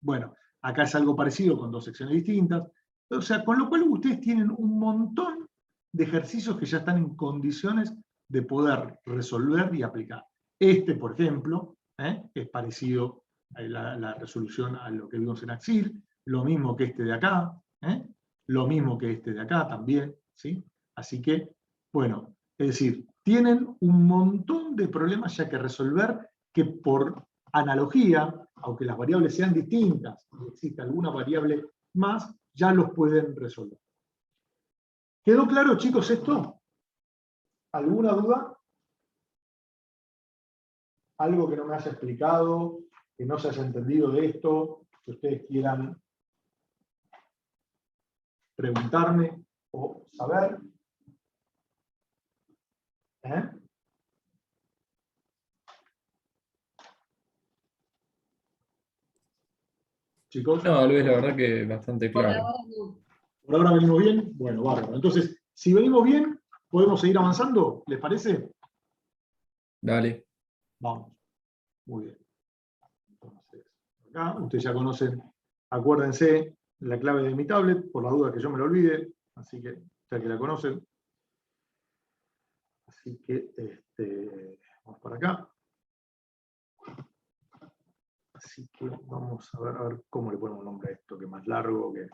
Bueno, acá es algo parecido con dos secciones distintas. O sea, con lo cual ustedes tienen un montón de ejercicios que ya están en condiciones de poder resolver y aplicar. Por ejemplo, es parecido a la resolución a lo que vimos en AXIL, lo mismo que de acá, lo mismo que de acá también, ¿sí? Así que, bueno, es decir, tienen un montón de problemas ya que resolver que por analogía, aunque las variables sean distintas, y existe alguna variable más, ya los pueden resolver. ¿Quedó claro, chicos, esto? ¿Alguna duda? ¿Algo que no me haya explicado, que no se haya entendido de esto, que ustedes quieran preguntarme o saber? Chicos. No, Luis, la verdad que bastante claro. ¿Por ahora venimos bien? Bueno, bárbaro. Entonces, si venimos bien, ¿podemos seguir avanzando? ¿Les parece? Dale. Vamos. Muy bien. Entonces, acá ustedes ya conocen, acuérdense, la clave de mi tablet, por la duda que yo me lo olvide, así que ya que la conocen. Así que vamos para acá. Así que vamos a ver cómo le ponemos nombre a esto, que es más largo que...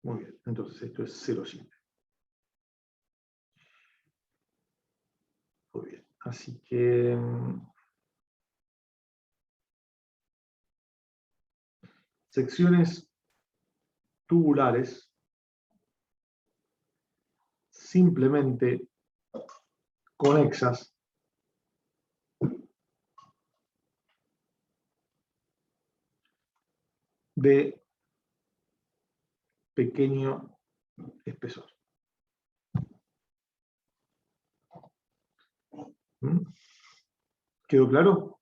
Muy bien, entonces esto es 0,7. Muy bien, así que... secciones tubulares simplemente conexas de pequeño espesor. ¿Quedó claro?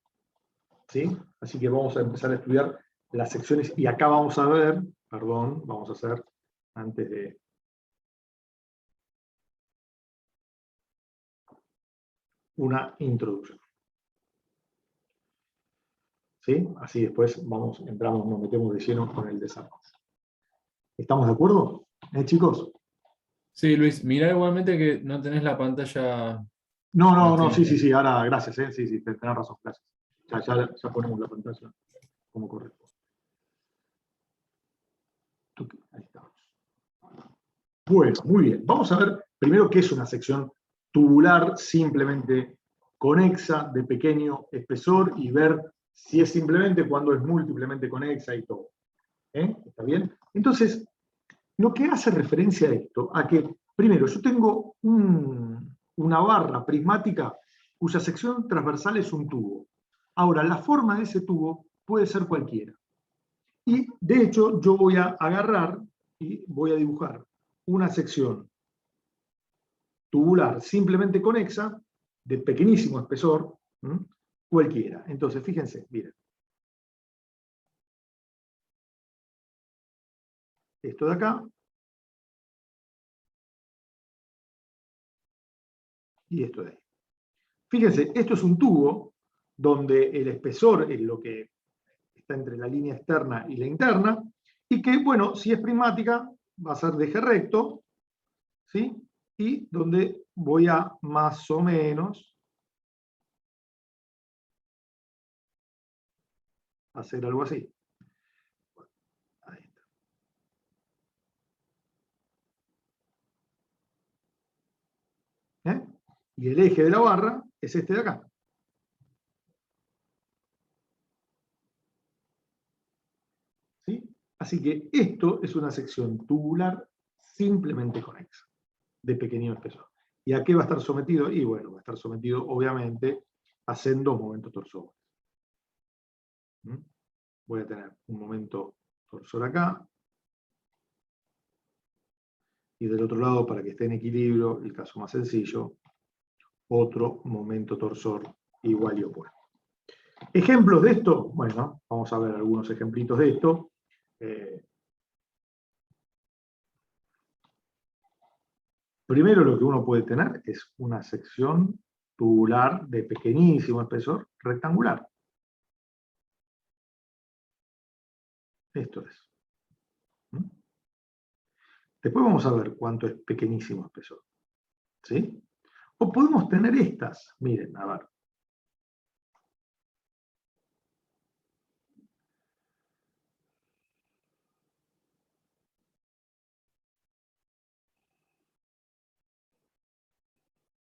¿Sí? Así que vamos a empezar a estudiar las secciones y acá vamos a ver, perdón, vamos a hacer antes de... una introducción. ¿Sí? Así después entramos, nos metemos de lleno con el desarrollo. ¿Estamos de acuerdo? Chicos. Sí, Luis, mirá igualmente que no tenés la pantalla No, sí, ahora, gracias, sí, tenés razón, gracias. Ya ponemos la pantalla como corresponde. Ahí estamos. Bueno, muy bien. Vamos a ver primero qué es una sección tubular simplemente conexa de pequeño espesor y ver si es simplemente, cuando es múltiplemente conexa y todo. ¿Está bien? Entonces, lo que hace referencia a esto, a que, primero, yo tengo una barra prismática cuya sección transversal es un tubo. Ahora, la forma de ese tubo puede ser cualquiera. Y, de hecho, yo voy a agarrar y voy a dibujar una sección tubular simplemente conexa, de pequeñísimo espesor, cualquiera. Entonces, fíjense, miren. Esto de acá. Y esto de ahí. Fíjense, esto es un tubo donde el espesor es lo que está entre la línea externa y la interna, y que, bueno, si es prismática, va a ser de eje recto, ¿sí? Y donde voy a más o menos hacer algo así. Ahí está. Y el eje de la barra es este de acá. ¿Sí? Así que esto es una sección tubular simplemente conexa, de pequeño espesor. ¿Y a qué va a estar sometido? Y bueno, va a estar sometido, obviamente, a sendos momentos torsores. Voy a tener un momento torsor acá, y del otro lado, para que esté en equilibrio, el caso más sencillo, otro momento torsor igual y opuesto. ¿Ejemplos de esto? Bueno, vamos a ver algunos ejemplitos de esto. Primero, lo que uno puede tener es una sección tubular de pequeñísimo espesor rectangular. Esto es. Después vamos a ver cuánto es pequeñísimo espesor. ¿Sí? O podemos tener estas. Miren, a ver.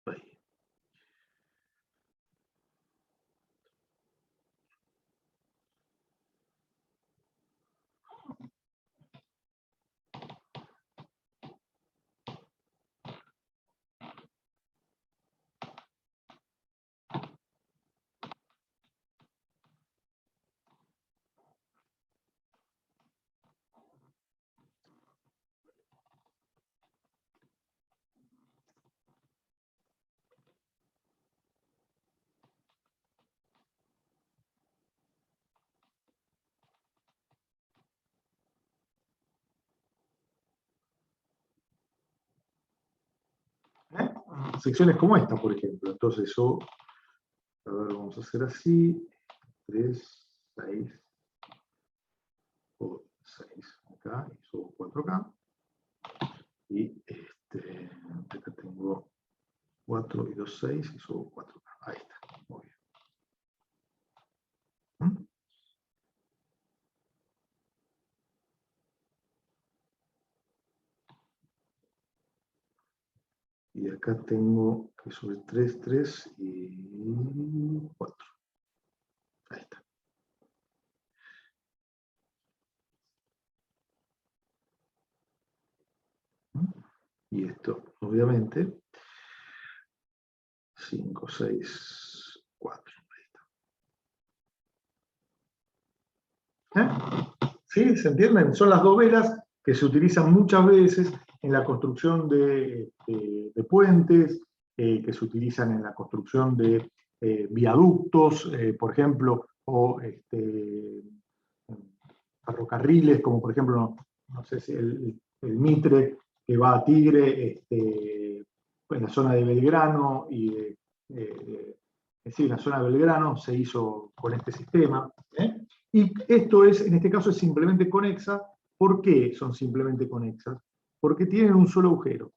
Ahí. Secciones como esta, por ejemplo. Entonces yo, a ver, vamos a hacer así, 3, 6, o 6 acá, y subo 4 acá, y acá tengo 4 y 2, 6, y subo 4 acá. Ahí está, muy bien. Y acá tengo que subir 3, 3 y 4. Ahí está. Y esto, obviamente, 5, 6, 4. Ahí está. ¿Sí? ¿Se entienden? Son las dos velas que se utilizan muchas veces en la construcción de puentes, que se utilizan en la construcción de viaductos, por ejemplo, o ferrocarriles, como por ejemplo, no sé si el Mitre que va a Tigre, en la zona de Belgrano, y sí, en la zona de Belgrano se hizo con este sistema. Y esto es, en este caso, es simplemente conexa. ¿Por qué son simplemente conexas? Porque tienen un solo agujero.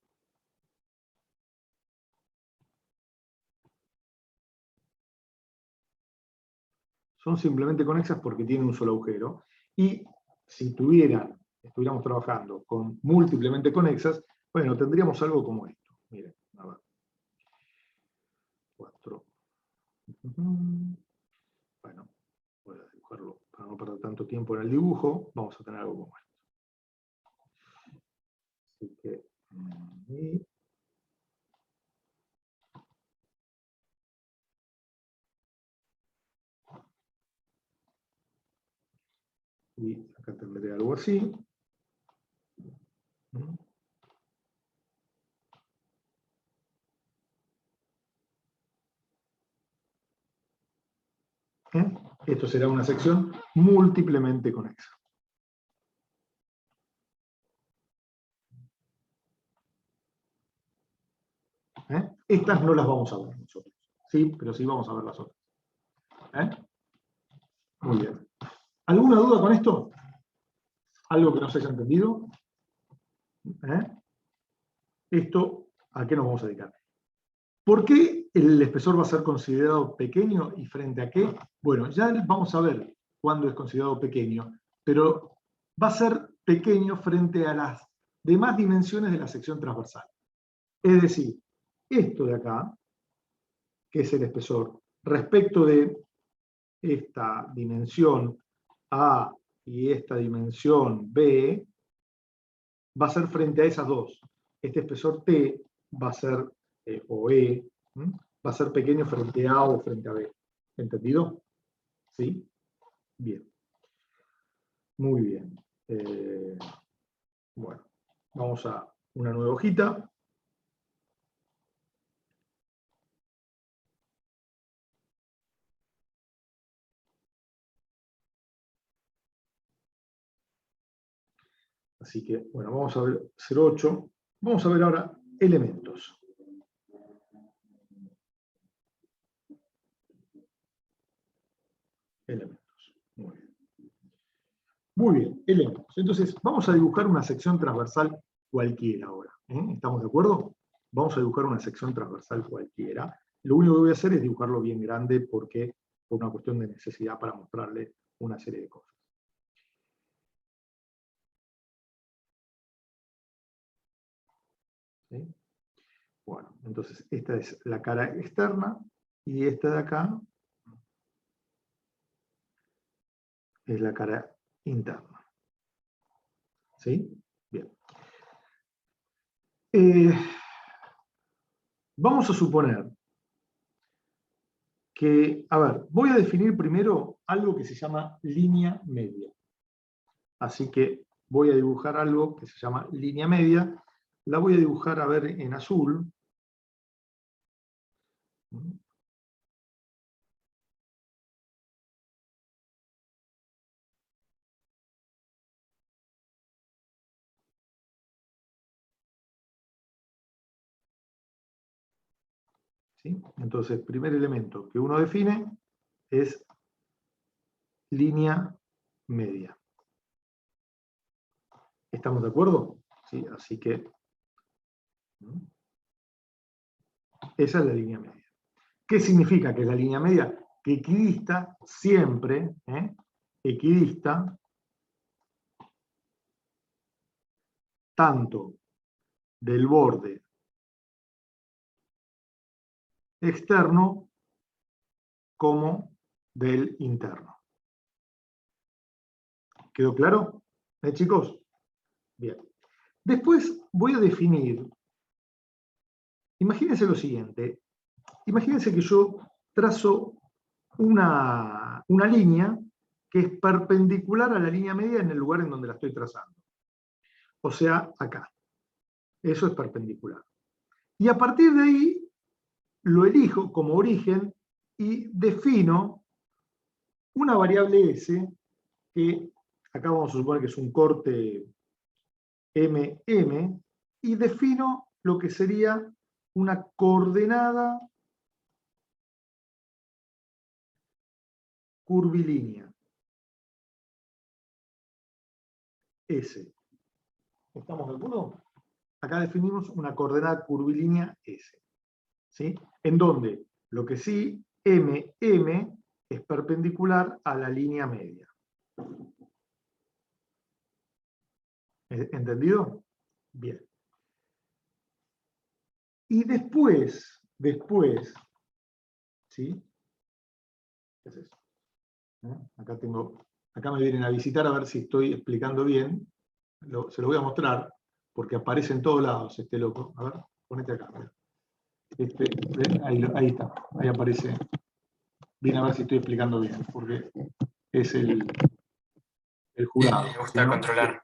son simplemente conexas porque tienen un solo agujero. Y si estuviéramos trabajando con múltiplemente conexas, bueno, tendríamos algo como esto. Miren, a ver. 4. Bueno, voy a dibujarlo para no perder tanto tiempo en el dibujo. Vamos a tener algo como esto. Así que, y acá tendré algo así. Esto será una sección múltiplemente conexa. Estas no las vamos a ver nosotros, ¿sí? Pero sí vamos a ver las otras. Muy bien. ¿Alguna duda con esto? ¿Algo que no se haya entendido? ¿Esto a qué nos vamos a dedicar? ¿Por qué el espesor va a ser considerado pequeño y frente a qué? Bueno, ya vamos a ver cuándo es considerado pequeño, pero va a ser pequeño frente a las demás dimensiones de la sección transversal. Es decir, esto de acá, que es el espesor, respecto de esta dimensión A y esta dimensión B, va a ser frente a esas dos. Este espesor T va a ser, o E, va a ser pequeño frente a A o frente a B. ¿Entendido? ¿Sí? Bien. Muy bien. Bueno, vamos a una nueva hojita. Así que, bueno, vamos a ver 08. Vamos a ver ahora elementos. Elementos. Muy bien. Muy bien, elementos. Entonces, vamos a dibujar una sección transversal cualquiera ahora. ¿Estamos de acuerdo? Vamos a dibujar una sección transversal cualquiera. Lo único que voy a hacer es dibujarlo bien grande porque por una cuestión de necesidad para mostrarle una serie de cosas. ¿Sí? Bueno, entonces esta es la cara externa y esta de acá es la cara interna. ¿Sí? Bien. Vamos a suponer que, a ver, voy a definir primero algo que se llama línea media. Así que voy a dibujar algo que se llama línea media. La voy a dibujar, a ver, en azul. ¿Sí? Entonces, el primer elemento que uno define es línea media. ¿Estamos de acuerdo? Sí, así que esa es la línea media. ¿Qué significa que es la línea media? Que equidista siempre, equidista tanto del borde externo como del interno. ¿Quedó claro? Chicos? Bien. Después voy a definir, imagínense lo siguiente, imagínense que yo trazo una línea que es perpendicular a la línea media en el lugar en donde la estoy trazando. O sea, acá. Eso es perpendicular. Y a partir de ahí lo elijo como origen y defino una variable S, que acá vamos a suponer que es un corte MM, y defino lo que sería una coordenada curvilínea. S. ¿Estamos de acuerdo? Acá definimos una coordenada curvilínea S. ¿Sí? En donde lo que sí, MM es perpendicular a la línea media. ¿Entendido? Bien. Y después, ¿sí? ¿Qué es eso? Acá me vienen a visitar a ver si estoy explicando bien. Se lo voy a mostrar, porque aparece en todos lados este loco. A ver, ponete acá. Ahí está, ahí aparece. Viene a ver si estoy explicando bien, porque es el jurado. Me gusta ¿no? controlar.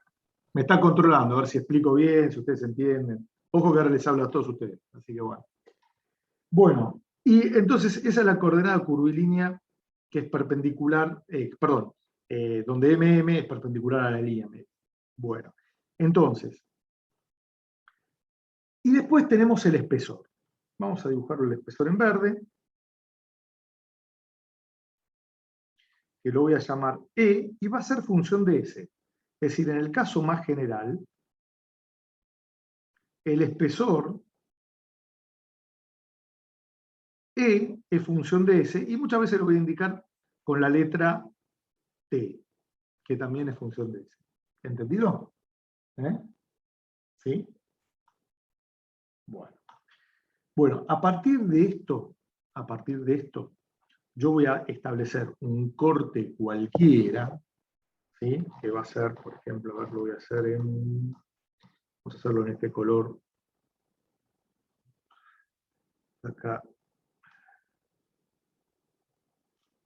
Me está controlando, a ver si explico bien, si ustedes entienden. Ojo que ahora les hablo a todos ustedes, así que bueno. Bueno, y entonces esa es la coordenada curvilínea que es perpendicular, donde MM es perpendicular a la línea media. Bueno, entonces, y después tenemos el espesor. Vamos a dibujarlo el espesor en verde, que lo voy a llamar E, y va a ser función de S. Es decir, en el caso más general, el espesor E es función de S, y muchas veces lo voy a indicar con la letra T, que también es función de S. ¿Entendido? ¿Sí? Bueno, a partir de esto, yo voy a establecer un corte cualquiera, ¿sí? Que va a ser, por ejemplo, a ver, lo voy a hacer vamos a hacerlo en este color. Acá.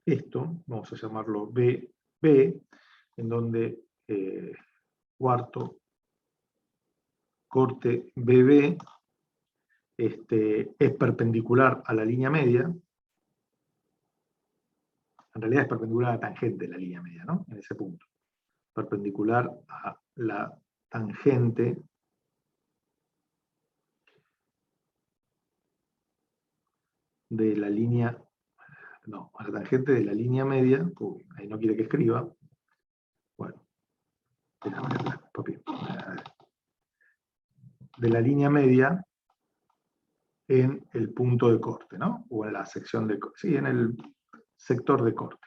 Esto, vamos a llamarlo BB, en donde cuarto corte BB es perpendicular a la línea media. En realidad es perpendicular a la tangente de la línea media, ¿no? En ese punto. Perpendicular a la tangente de la línea, no, a la tangente de la línea media. Uy, ahí no quiere que escriba. Bueno, papi. De la línea media en el punto de corte, ¿no? O en la sección de corte. Sí, en el sector de corte.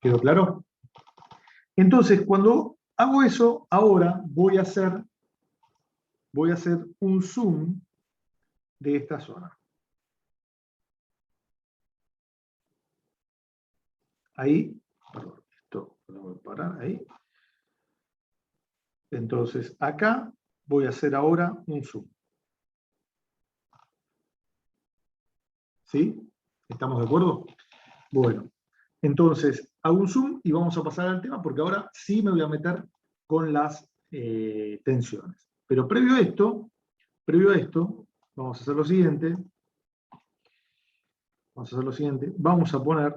¿Quedó claro? Entonces, cuando hago eso, ahora voy a hacer un zoom de esta zona. Ahí, perdón, esto lo voy a parar ahí. Entonces, acá voy a hacer ahora un zoom. ¿Sí? ¿Estamos de acuerdo? Bueno, entonces hago un zoom y vamos a pasar al tema porque ahora sí me voy a meter con las tensiones. Pero previo a esto, vamos a hacer lo siguiente. Vamos a poner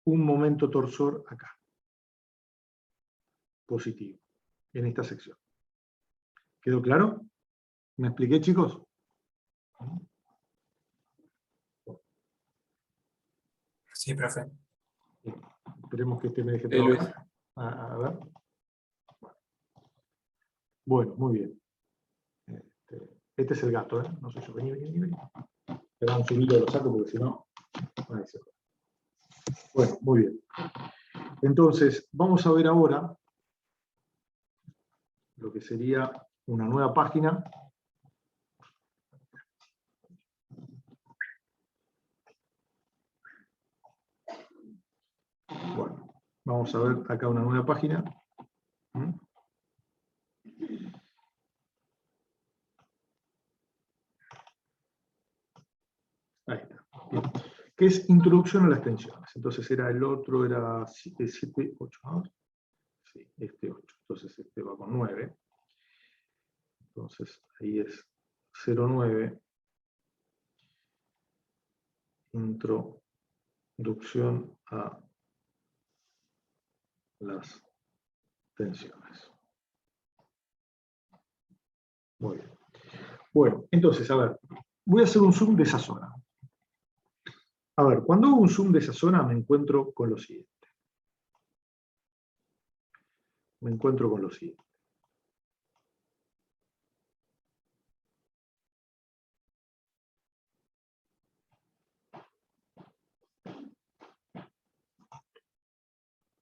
un momento torsor acá. Positivo. En esta sección. ¿Quedó claro? ¿Me expliqué, chicos? Sí, profe. Esperemos que me deje Luis. trabajar. A ver. Bueno, muy bien. Este es el gato, ¿eh? No sé yo. Vení. Esperá un segundito, lo saco porque si no... Ahí se va. Bueno, muy bien. Entonces, vamos a ver ahora lo que sería una nueva página. Bueno, vamos a ver acá una nueva página. Ahí está. Bien. Que es introducción a las tensiones. Entonces el otro era 7, 8, ¿no? Sí, 8. Entonces este va con 9. Entonces ahí es 0,9. Introducción a las tensiones. Muy bien. Bueno, entonces, a ver, voy a hacer un zoom de esa zona. A ver, cuando hago un zoom de esa zona me encuentro con lo siguiente.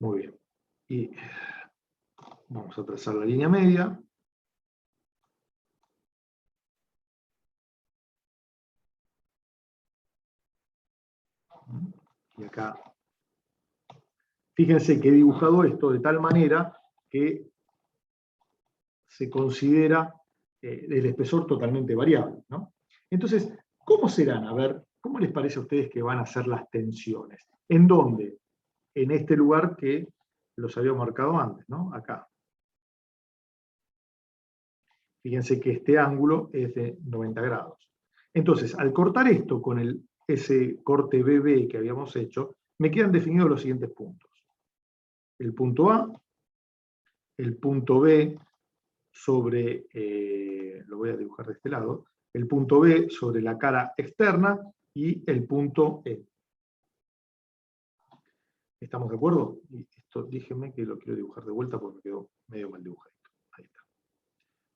Muy bien. Y vamos a trazar la línea media. Y acá, fíjense que he dibujado esto de tal manera que se considera el espesor totalmente variable, ¿no? Entonces, ¿cómo serán? A ver, ¿cómo les parece a ustedes que van a ser las tensiones? ¿En dónde? En este lugar que los había marcado antes, ¿no? Acá. Fíjense que este ángulo es de 90 grados. Entonces, al cortar esto con ese corte BB que habíamos hecho, me quedan definidos los siguientes puntos. El punto A, el punto B sobre, lo voy a dibujar de este lado, el punto B sobre la cara externa y el punto E. ¿Estamos de acuerdo? Y esto, díjenme que lo quiero dibujar de vuelta porque me quedó medio mal dibujadito. Ahí está.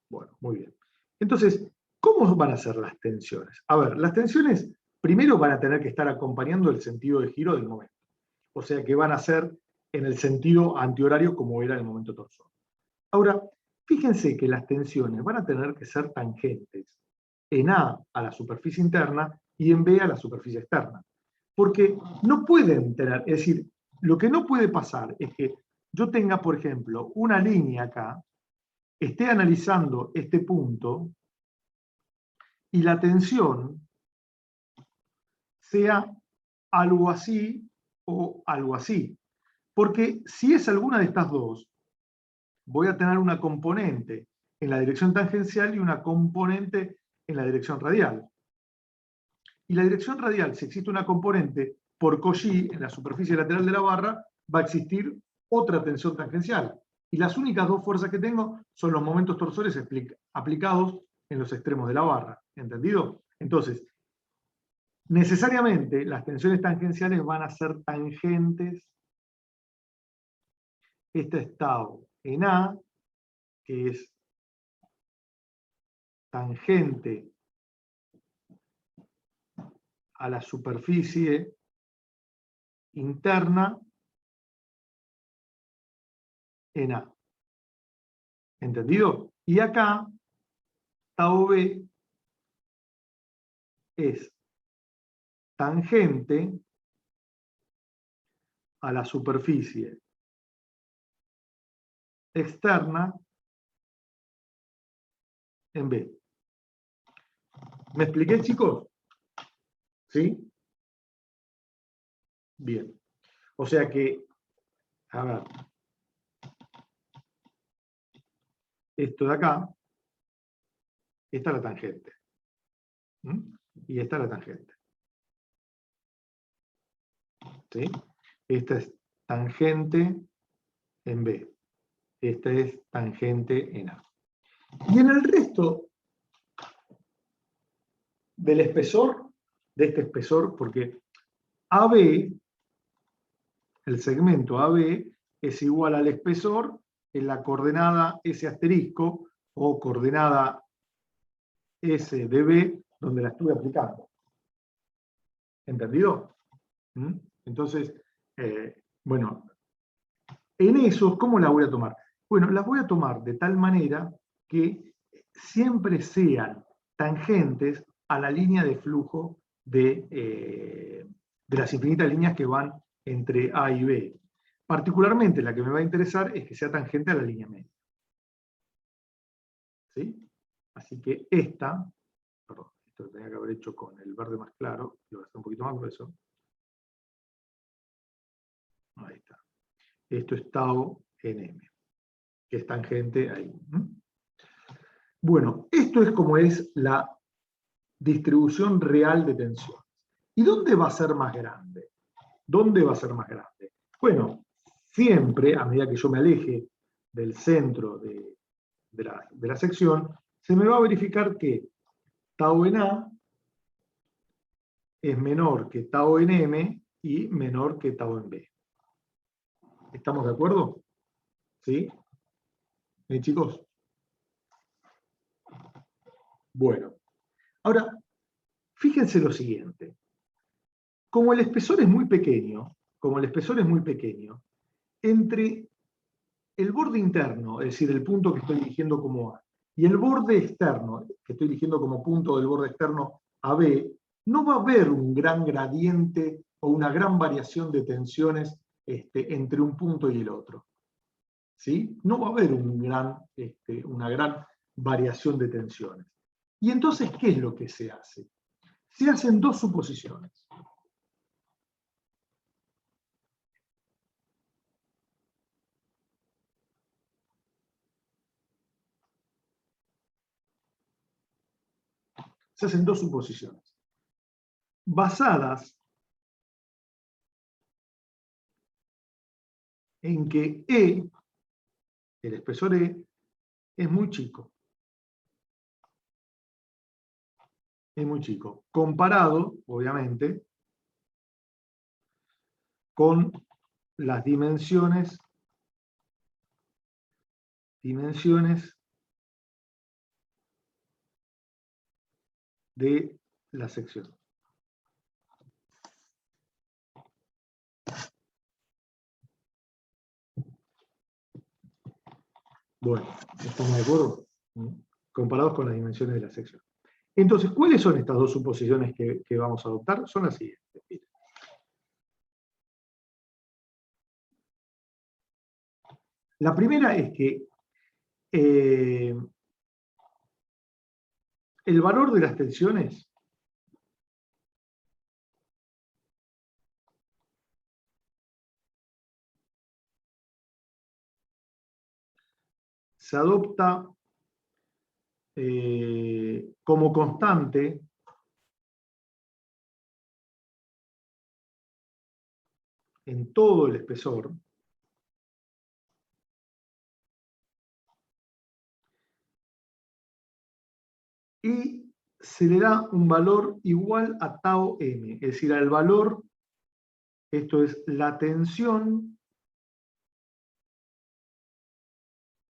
Bueno, muy bien. Entonces, ¿cómo van a ser las tensiones? A ver, las tensiones primero van a tener que estar acompañando el sentido de giro del momento. O sea que van a ser en el sentido antihorario como era el momento torsor. Ahora, fíjense que las tensiones van a tener que ser tangentes en A a la superficie interna y en B a la superficie externa. Porque no pueden tener, es decir, lo que no puede pasar es que yo tenga, por ejemplo, una línea acá, esté analizando este punto y la tensión sea algo así o algo así. Porque si es alguna de estas dos, voy a tener una componente en la dirección tangencial y una componente en la dirección radial. Y la dirección radial, si existe una componente por Cauchy en la superficie lateral de la barra, va a existir otra tensión tangencial. Y las únicas dos fuerzas que tengo son los momentos torsores aplicados en los extremos de la barra. ¿Entendido? Entonces, necesariamente las tensiones tangenciales van a ser tangentes. Este es tau en A, que es tangente a la superficie interna en A. ¿Entendido? Y acá, tau B es tangente a la superficie externa en B. ¿Me expliqué, chicos? ¿Sí? Bien. O sea que, a ver, esto de acá, esta es la tangente. ¿Mm? Y esta es la tangente. ¿Sí? Esta es tangente en B. Esta es tangente en A. Y en el resto del espesor, de este espesor, porque AB, el segmento AB, es igual al espesor en la coordenada S asterisco o coordenada S de B, donde la estuve aplicando. ¿Entendido? ¿Mm? Entonces, bueno, en eso, ¿cómo la voy a tomar? Bueno, las voy a tomar de tal manera que siempre sean tangentes a la línea de flujo de las infinitas líneas que van entre A y B. Particularmente la que me va a interesar es que sea tangente a la línea media. ¿Sí? Así que esta, perdón, esto lo tenía que haber hecho con el verde más claro, lo voy a hacer un poquito más grueso. Ahí está. Esto es tau en M, que es tangente ahí. Bueno, esto es como es la distribución real de tensiones. ¿Y dónde va a ser más grande? ¿Dónde va a ser más grande? Bueno, siempre, a medida que yo me aleje del centro de la sección, se me va a verificar que tau en A es menor que tau en M y menor que tau en B. ¿Estamos de acuerdo? ¿Sí? Chicos. Bueno. Ahora, fíjense lo siguiente. Como el espesor es muy pequeño, entre el borde interno, es decir, el punto que estoy eligiendo como A, y el borde externo, que estoy eligiendo como punto del borde externo AB, no va a haber un gran gradiente o una gran variación de tensiones entre un punto y el otro. ¿Sí? No va a haber una gran variación de tensiones. Y entonces, ¿qué es lo que se hace? Se hacen dos suposiciones. Se hacen dos suposiciones, basadas en que E, el espesor E, es muy chico. Es muy chico. Comparado, obviamente, con las dimensiones de la sección. Bueno, ¿estamos de acuerdo? Comparados con las dimensiones de la sección. Entonces, ¿cuáles son estas dos suposiciones que vamos a adoptar? Son las siguientes. La primera es que el valor de las tensiones se adopta como constante en todo el espesor, y se le da un valor igual a tau m, es decir, al valor, esto es la tensión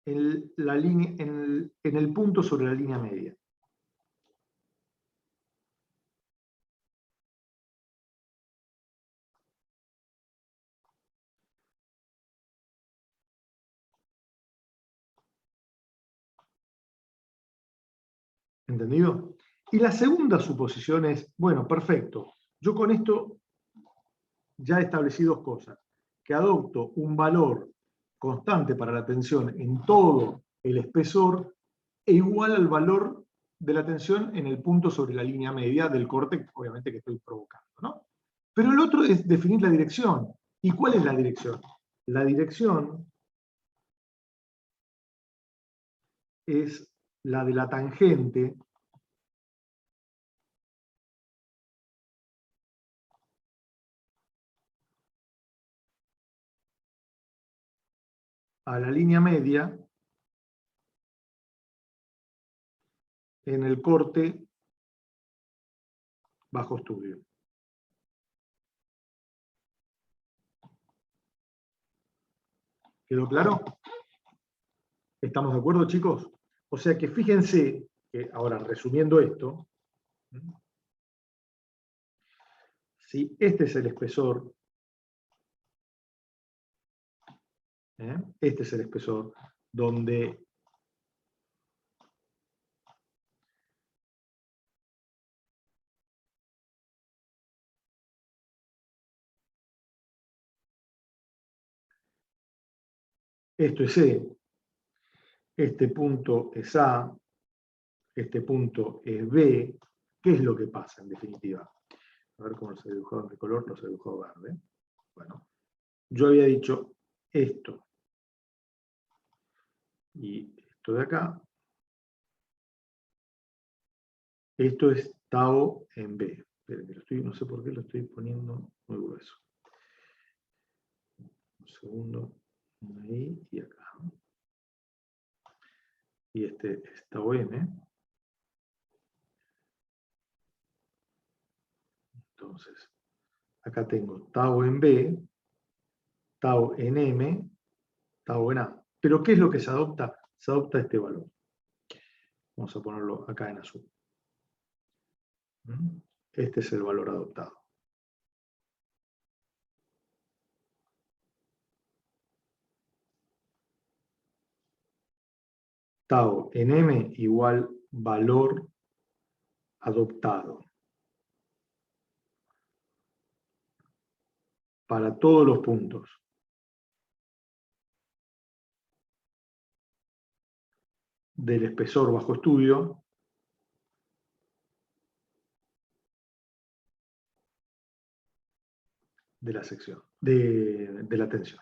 en el punto sobre la línea media. ¿Entendido? Y la segunda suposición es, bueno, perfecto, yo con esto ya establecí dos cosas, que adopto un valor constante para la tensión en todo el espesor e igual al valor de la tensión en el punto sobre la línea media del corte, obviamente, que estoy provocando, ¿no? Pero el otro es definir la dirección. ¿Y cuál es la dirección? La dirección es la de la tangente a la línea media en el corte bajo estudio. ¿Quedó claro? ¿Estamos de acuerdo, chicos? O sea que fíjense que, ahora resumiendo esto, si este es el espesor, este es el espesor donde esto es E, este punto es A, este punto es B. ¿Qué es lo que pasa en definitiva? A ver cómo se dibujó en qué color, lo se dibujó verde. Bueno, yo había dicho esto y esto de acá. Esto es tau en B. Esperen, no sé por qué lo estoy poniendo muy grueso. Un segundo, ahí y acá. Y este es tau M. Entonces, acá tengo tau en B, tau en M, tau en A. Pero ¿qué es lo que se adopta? Se adopta este valor. Vamos a ponerlo acá en azul. Este es el valor adoptado. tau en M igual valor adoptado para todos los puntos del espesor bajo estudio de la sección, de la tensión.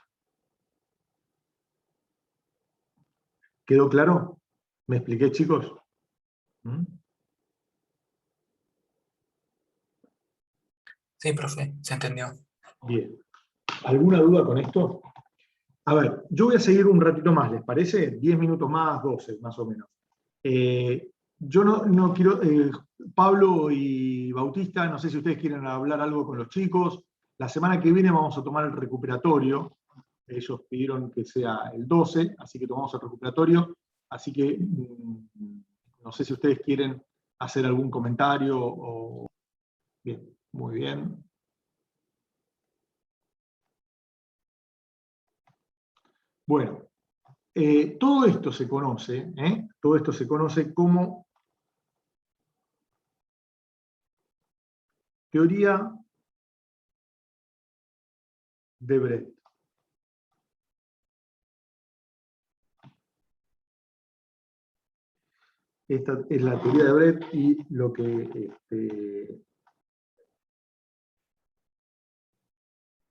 ¿Quedó claro? ¿Me expliqué, chicos? ¿Mm? Sí, profe, se entendió. Bien. ¿Alguna duda con esto? A ver, yo voy a seguir un ratito más, ¿les parece? 10 minutos más, 12, más o menos. Yo no quiero... Pablo y Bautista, no sé si ustedes quieren hablar algo con los chicos. La semana que viene vamos a tomar el recuperatorio. Ellos pidieron que sea el 12, así que tomamos el recuperatorio. Así que no sé si ustedes quieren hacer algún comentario o... Bien, muy bien. Bueno, todo esto se conoce, todo esto se conoce como teoría de Brett. Esta es la teoría de Brett y lo que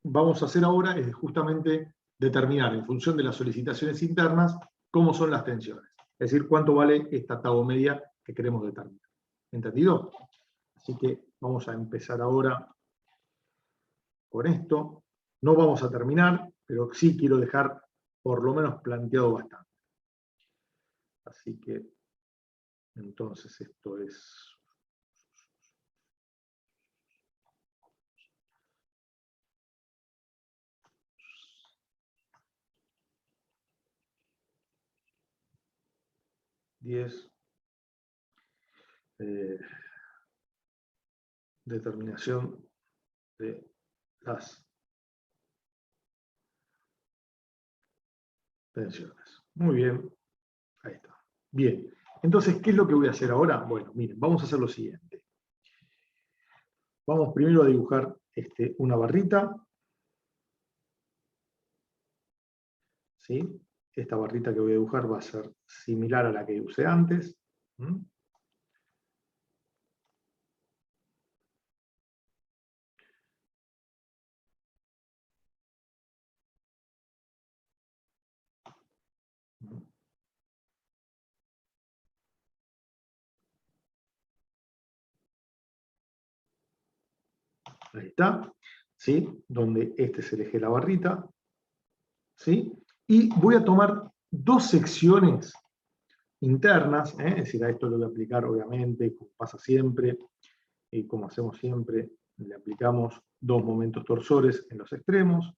vamos a hacer ahora es justamente determinar en función de las solicitaciones internas cómo son las tensiones. Es decir, cuánto vale esta tau media que queremos determinar. ¿Entendido? Así que vamos a empezar ahora con esto. No vamos a terminar, pero sí quiero dejar por lo menos planteado bastante. Así que, entonces, esto es... determinación de las tensiones. Muy bien, ahí está. Bien, entonces, ¿qué es lo que voy a hacer ahora? Bueno, miren, vamos a hacer lo siguiente. Vamos primero a dibujar una barrita. ¿Sí? Esta barrita que voy a dibujar va a ser similar a la que usé antes. ¿Mm? Ahí está, ¿sí? Donde este es el eje de la barrita, ¿sí? Y voy a tomar dos secciones internas, es decir, a esto lo voy a aplicar obviamente, como pasa siempre, y como hacemos siempre, le aplicamos dos momentos torsores en los extremos.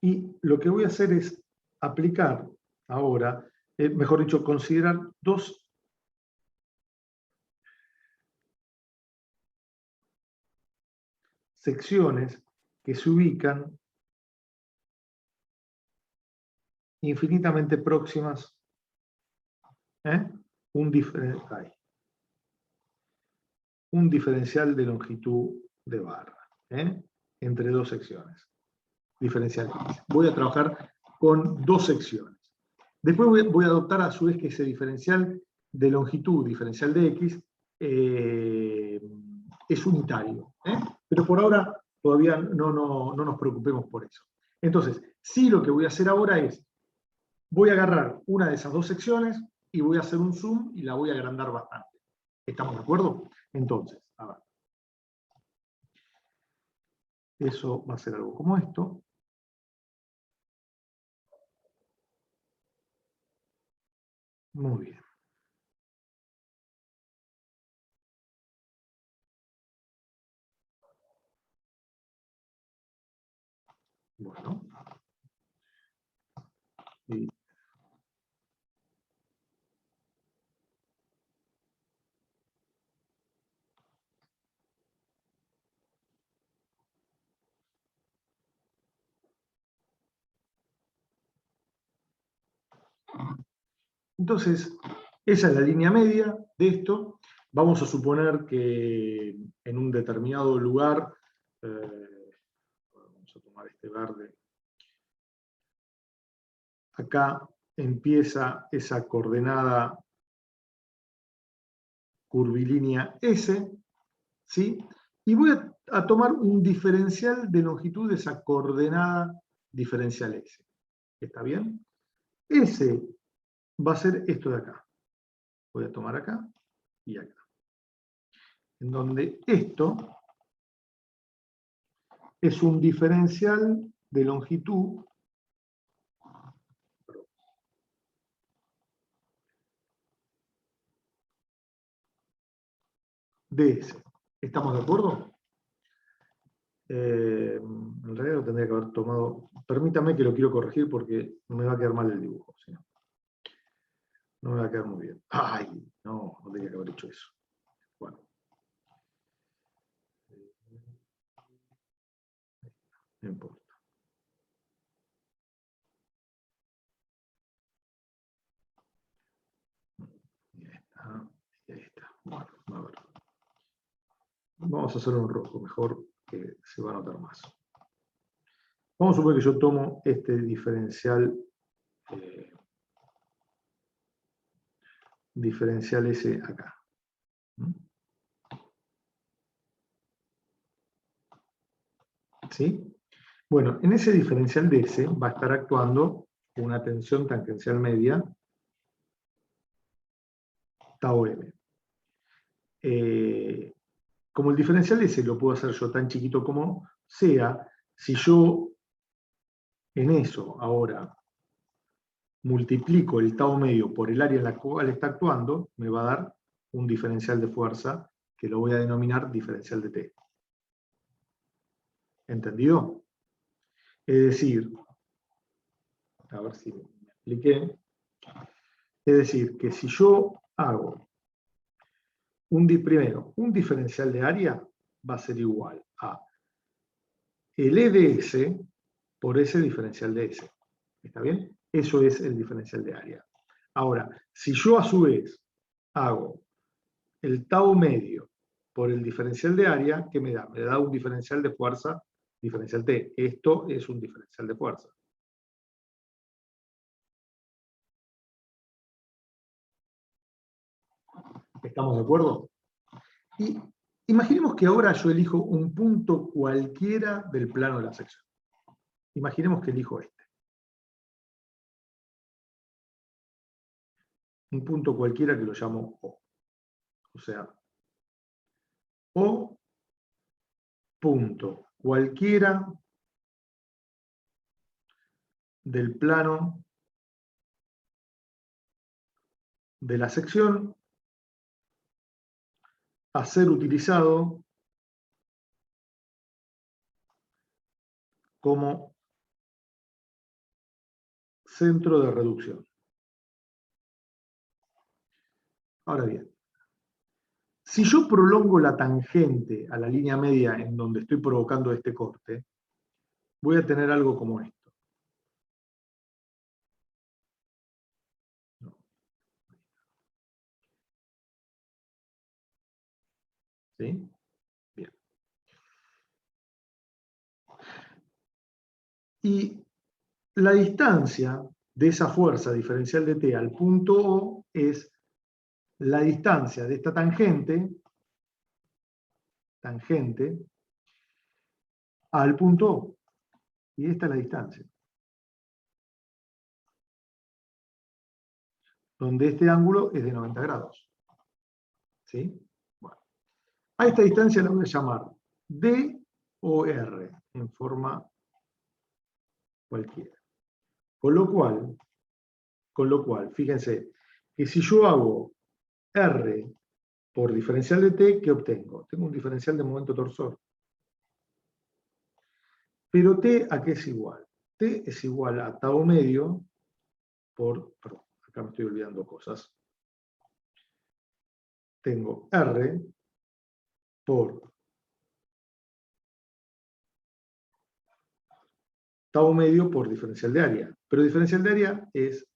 Y lo que voy a hacer es aplicar ahora, mejor dicho, considerar dos secciones que se ubican infinitamente próximas, un diferencial de longitud de barra, entre dos secciones. Diferencial. Voy a trabajar con dos secciones. Después voy a adoptar a su vez que ese diferencial de longitud, diferencial de x, es unitario. Pero por ahora todavía no nos preocupemos por eso. Entonces, sí, lo que voy a hacer ahora es, voy a agarrar una de esas dos secciones y voy a hacer un zoom y la voy a agrandar bastante. ¿Estamos de acuerdo? Entonces, a ver. Eso va a ser algo como esto. Muy bien. Bueno. Y Entonces, esa es la línea media de esto. Vamos a suponer que en un determinado lugar, vamos a tomar este verde, acá empieza esa coordenada curvilínea S, ¿sí? Y voy a tomar un diferencial de longitud de esa coordenada diferencial S. ¿Está bien? S va a ser esto de acá. Voy a tomar acá y acá. En donde esto es un diferencial de longitud de S. ¿Estamos de acuerdo? En realidad lo tendría que haber tomado. Permítame que lo quiero corregir porque me va a quedar mal el dibujo. ¿Sí? No me va a quedar muy bien. ¡Ay! No tendría que haber hecho eso. Bueno. No importa. Y ahí está. Bueno, a ver. Vamos a hacer un rojo mejor, que se va a notar más. Vamos a suponer que yo tomo este diferencial S acá. ¿Sí? Bueno, en ese diferencial de S va a estar actuando una tensión tangencial media tau M. Como el diferencial de S lo puedo hacer yo tan chiquito como sea, si yo en eso ahora multiplico el tau medio por el área en la cual está actuando, me va a dar un diferencial de fuerza que lo voy a denominar diferencial de T. ¿Entendido? Es decir, a ver si me expliqué, es decir, que si yo hago primero, un diferencial de área va a ser igual a el E de S por ese diferencial de S. ¿Está bien? Eso es el diferencial de área. Ahora, si yo a su vez hago el tau medio por el diferencial de área, ¿qué me da? Me da un diferencial de fuerza, diferencial T. Esto es un diferencial de fuerza. ¿Estamos de acuerdo? Y imaginemos que ahora yo elijo un punto cualquiera del plano de la sección. Imaginemos que elijo este. Un punto cualquiera que lo llamo O. O sea, O punto cualquiera del plano de la sección a ser utilizado como centro de reducción. Ahora bien, si yo prolongo la tangente a la línea media en donde estoy provocando este corte, voy a tener algo como esto. ¿Sí? Bien. Y la distancia de esa fuerza diferencial de T al punto O es la distancia de esta tangente al punto O. Y esta es la distancia. Donde este ángulo es de 90 grados. ¿Sí? Bueno. A esta distancia la voy a llamar D o R, en forma cualquiera. Con lo cual, fíjense, que si yo hago R por diferencial de T, ¿qué obtengo? Tengo un diferencial de momento torsor. Pero T, ¿a qué es igual? T es igual a tau medio por, perdón, acá me estoy olvidando cosas. Tengo R por tau medio por diferencial de área. Pero diferencial de área es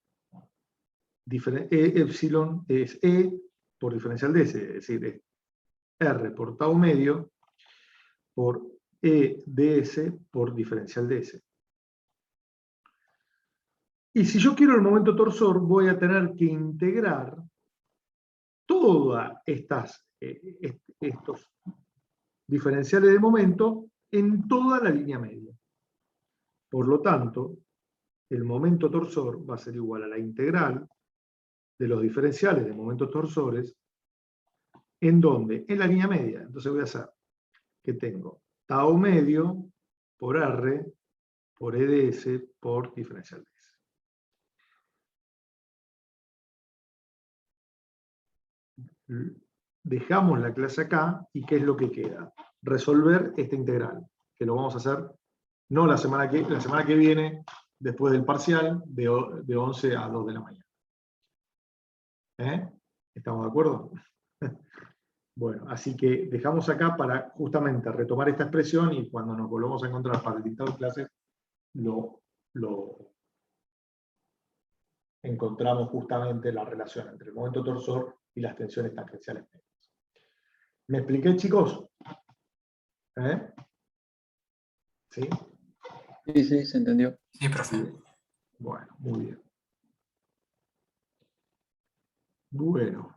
epsilon es E por diferencial de S, es decir, es R por tau medio por E de S por diferencial de S. Y si yo quiero el momento torsor, voy a tener que integrar todas estos diferenciales de momento en toda la línea media. Por lo tanto, el momento torsor va a ser igual a la integral de los diferenciales de momentos torsores, ¿en dónde? En la línea media. Entonces voy a hacer que tengo tau medio por R por E de S por diferencial de S. Dejamos la clase acá, y ¿qué es lo que queda? Resolver esta integral, que lo vamos a hacer no la semana que viene, después del parcial, de 11 a 2 de la mañana. ¿Estamos de acuerdo? Bueno, así que dejamos acá para justamente retomar esta expresión, y cuando nos volvamos a encontrar para el dictado de clases, lo encontramos justamente la relación entre el momento torsor y las tensiones tangenciales medias. ¿Me expliqué, chicos? ¿Sí? Sí, sí, se entendió. Sí, profe. Bueno, muy bien. Bueno.